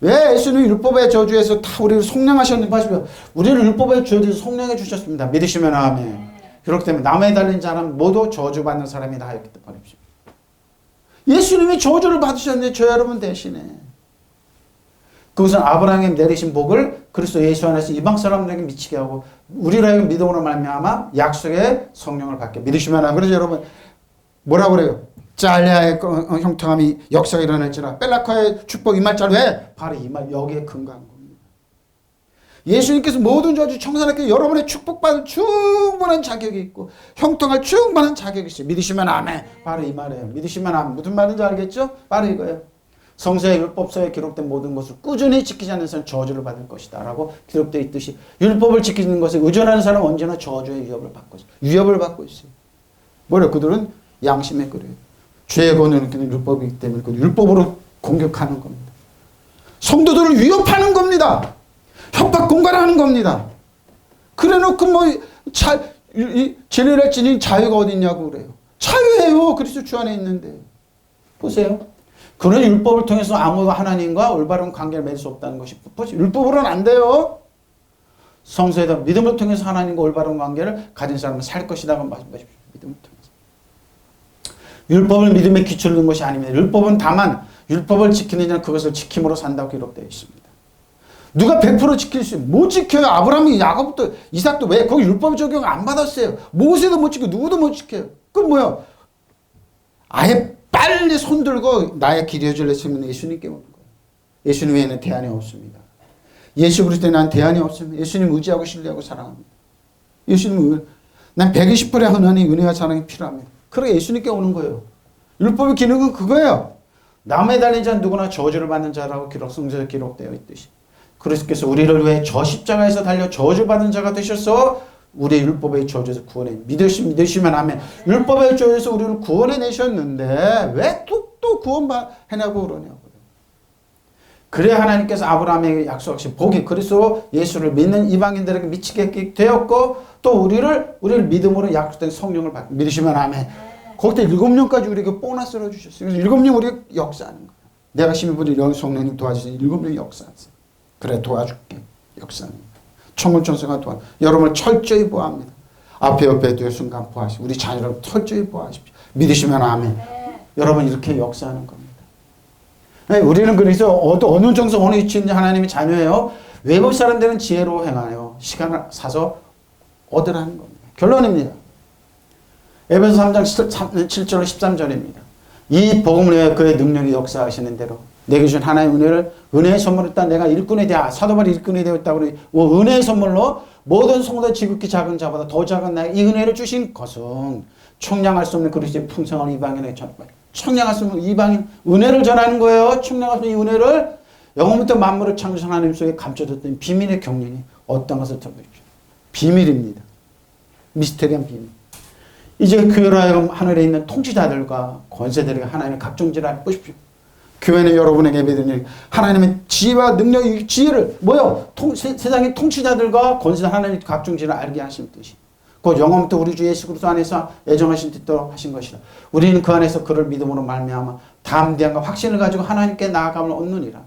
왜 예수님이 율법의 저주에서 다 우리를 속량하셨는지 보십시오. 우리를 율법의 저주에서 속량해 주셨습니다. 믿으시면 아멘. 그렇기 때문에 남에 달린 자는 모두 저주받는 사람이다 하였기 때문에 예수님이 저주를 받으셨는데 저 여러분 대신에 그것은 아브라함에게 내리신 복을 그리스도 예수 안에서 이방 사람들에게 미치게 하고 우리로 하여금 믿음으로 말미암아 약속의 성령을 받게 믿으시면 안 그러죠 여러분. 뭐라고 그래요? 짤리아의 형통함이 역사가 일어날지라 벨라카의 축복 임할 자로 왜? 바로 이 말 여기에 근거한 겁니다. 예수님께서 모든 저주 청산하게 여러분의 축복받을 충분한 자격이 있고 형통할 충분한 자격이 있어요. 믿으시면 아멘. 바로 이 말이에요. 믿으시면 아멘. 무슨 말인지 알겠죠? 바로 이거예요. 성서의 율법서에 기록된 모든 것을 꾸준히 지키지 않는 사람은 저주를 받을 것이다 라고 기록되어 있듯이 율법을 지키는 것에 의존하는 사람은 언제나 저주의 위협을 받고 있어요. 뭐래요? 그들은 양심에 그래요. 죄의 권을 느끼는 율법이기 때문에 그 율법으로 공격하는 겁니다. 성도들을 위협하는 겁니다. 협박 공갈하는 겁니다. 그래 놓고 진리를 지닌 자유가 어디 있냐고 그래요. 자유예요. 그리스도 주 안에 있는데. 보세요. 그런 율법을 통해서 아무도 하나님과 올바른 관계를 맺을 수 없다는 것이 율법으로는 안 돼요. 성서에다 믿음을 통해서 하나님과 올바른 관계를 가진 사람은 살 것이다. 말씀하십시오. 믿음을 통해서. 율법을 믿음에 기초로 둔 것이 아닙니다. 율법은 다만 율법을 지키는 자는 그것을 지킴으로 산다고 기록되어 있습니다. 누가 100% 지킬 수 있어요? 못 지켜요. 아브라함이 야곱부터 이삭도 왜? 거기 율법 적용 안 받았어요. 모세도 못 지키고 누구도 못 지켜요. 그럼 뭐야? 아예 빨리 손들고 나의 길이 이어질 예수님은 예수님께 오는 거예요. 예수님 외에는 대안이 없습니다. 예수 그리스도에 난 대안이 없습니다. 예수님 의지하고 신뢰하고 사랑합니다. 예수님은 난 120%의 하나님의 은혜와 사랑이 필요합니다. 그러게 예수님께 오는 거예요. 율법의 기능은 그거예요. 남에 달린 자는 누구나 저주를 받는 자라고 성서에 기록되어 있듯이 그리스도께서 우리를 위해 저 십자가에서 달려 저주받은 자가 되셔서 우리의 율법의 저주에서 구원해 믿으시면 아멘. 율법의 저주에서 우리를 구원해 내셨는데 왜 또 구원해내고 그러냐고요. 그래야 하나님께서 아브라함에게 약속하신 복이 그리스도 예수를 믿는 이방인들에게 미치게 되었고 또 우리를 믿음으로 약속된 성령을 믿으시면 아멘. 거기다 7년까지 우리에게 보너스를 주셨어요. 그래서 7년 우리가 역사하는 거예요. 내가 심의분이 여기 성령님 도와주시니 7년 역사하세요. 그래 도와줄게. 역사는 천군천사가 여러분을 철저히 보호합니다. 앞에 옆에 뒤에 순간 보호하시고 우리 자녀를 철저히 보호하십시오. 믿으시면 아멘. 여러분 이렇게 역사하는 겁니다. 우리는 그래서 어느 정서 어느 위치에 있는 하나님의 자녀예요. 외국 사람들은 지혜로 행하여 시간을 사서 얻으라는 겁니다. 결론입니다. 에베소 3장 7절 13절입니다. 이 복음을 위해 그의 능력이 역사하시는 대로 내게 주신 하나님의 은혜의 선물을 일단 내가 일꾼이 되어 사도 바울이 일꾼이 되었다고 은혜의 선물로 모든 성도 지극히 작은 자보다 더 작은 나에게 이 은혜를 주신 것은 청량할 수 없는 그리스도의 풍성한 이방인에게 전하는 청량할 수 없는 이방인 은혜를 전하는 거예요. 청량할 수 없는 이 은혜를 영원부터 만물을 창조한 하나님 속에 감춰졌던 비밀의 경륜이 어떤 것을 들어보십시오. 비밀입니다. 미스테리한 비밀. 이제 교회로 하여금 하늘에 있는 통치자들과 권세들에게 하나님의 각종 지혜를 보십시오. 교회는 여러분에게 예배드리는 하나님의 지혜와 능력, 지혜를 세상의 통치자들과 권세 하나님의 각종 지혜를 알게 하신 뜻이 곧 영원부터 우리 주 예수 그리스도 안에서 애정하신 뜻대로 하신 것이라. 우리는 그 안에서 그를 믿음으로 말미암아 담대함과 확신을 가지고 하나님께 나아감을 얻느니라.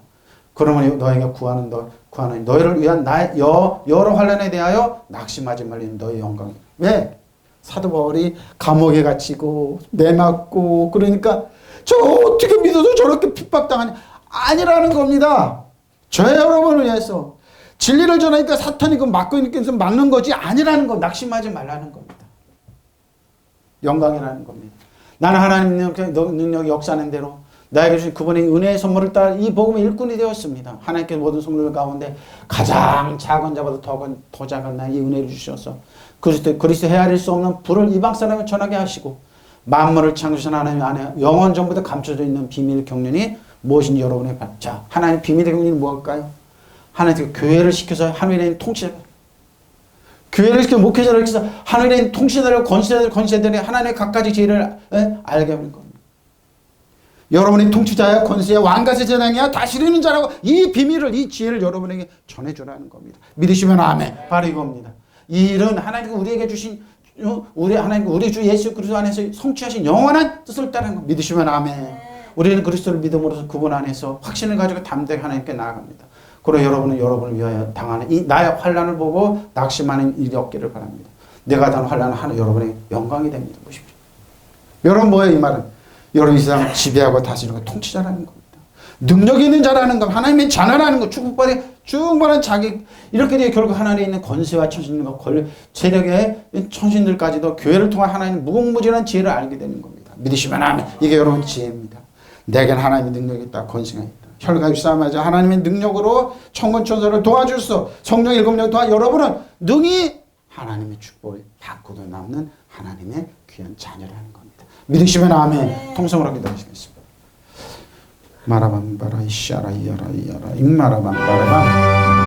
그러므로 너에게 구하는 구하나니 너희를 위한 여러 환난에 대하여 낙심하지 말리는 너희 영광이. 왜? 사도 바울이 감옥에 갇히고 매맞고 그러니까 저 어떻게 믿어도 저렇게 핍박당하냐. 아니라는 겁니다. 저 여러분을 위해서 진리를 전하니까 사탄이 그 막고 있는 막는 거지 아니라는 거. 낙심하지 말라는 겁니다. 영광이라는 겁니다. 나는 하나님 능력 역사하는 대로 나에게 주신 그분의 은혜의 선물을 따라 이 복음의 일꾼이 되었습니다. 하나님께서 모든 선물 가운데 가장 작은 자보다 더 작은 나의 은혜를 주셔서 그리스도 헤아릴 수 없는 불을 이방 사람에 전하게 하시고 만물을 창조하신 하나님 안에 영원 전부터 감춰져 있는 비밀 경륜이 무엇인지 여러분의 자, 하나님의 비밀의 경륜이 무엇일까요? 하나님께서 교회를 시켜서 하늘에 있는 통치자, 교회를 시켜 목회자를 시켜서 하늘에 있는 통치자들, 권세들이 하나님의 각가지 지혜를 알게 하는 겁니다. 여러분이 통치자야, 권세야, 왕가세 제장이야, 다스리는 자라고 이 비밀을, 이 지혜를 여러분에게 전해주라는 겁니다. 믿으시면 아멘. 바로 이겁니다. 이 일은 하나님께서 우리에게 주신 우리 주 예수 그리스도 안에서 성취하신 영원한 뜻을 따르는 것. 믿으시면 아멘. 우리는 그리스도를 믿음으로써 그분 안에서 확신을 가지고 담대히 하나님께 나아갑니다. 그리고 여러분은 여러분을 위하여 당하는 이 나의 환난을 보고 낙심하는 일이 없기를 바랍니다. 내가 당한 환난은 하나 여러분의 영광이 됩니다. 보십시오. 여러분 뭐예요? 이 말은 여러분 이 세상을 지배하고 다스리는 통치자라는 겁니다. 능력 있는 자라는 것, 하나님의 자녀라는 것, 축복받은 충분한 자기, 이렇게 되어 결국 하나님에 있는 권세와 천신과 세력의 천신들까지도 교회를 통해 하나님의 무궁무진한 지혜를 알게 되는 겁니다. 믿으시면 아멘. 이게 여러분 지혜입니다. 내겐 하나님의 능력이 있다, 권세가 있다. 혈과 싸움하자 하나님의 능력으로 천군천사를 도와주소. 성령 일곱령 도와 여러분은 능히 하나님의 축복을 받고도 남는 하나님의 귀한 자녀라는 겁니다. 믿으시면 아멘. 통성으로 기도하시겠습니다. 마라밤바라 이샤라 이야라 이야라 임마라밤바라밤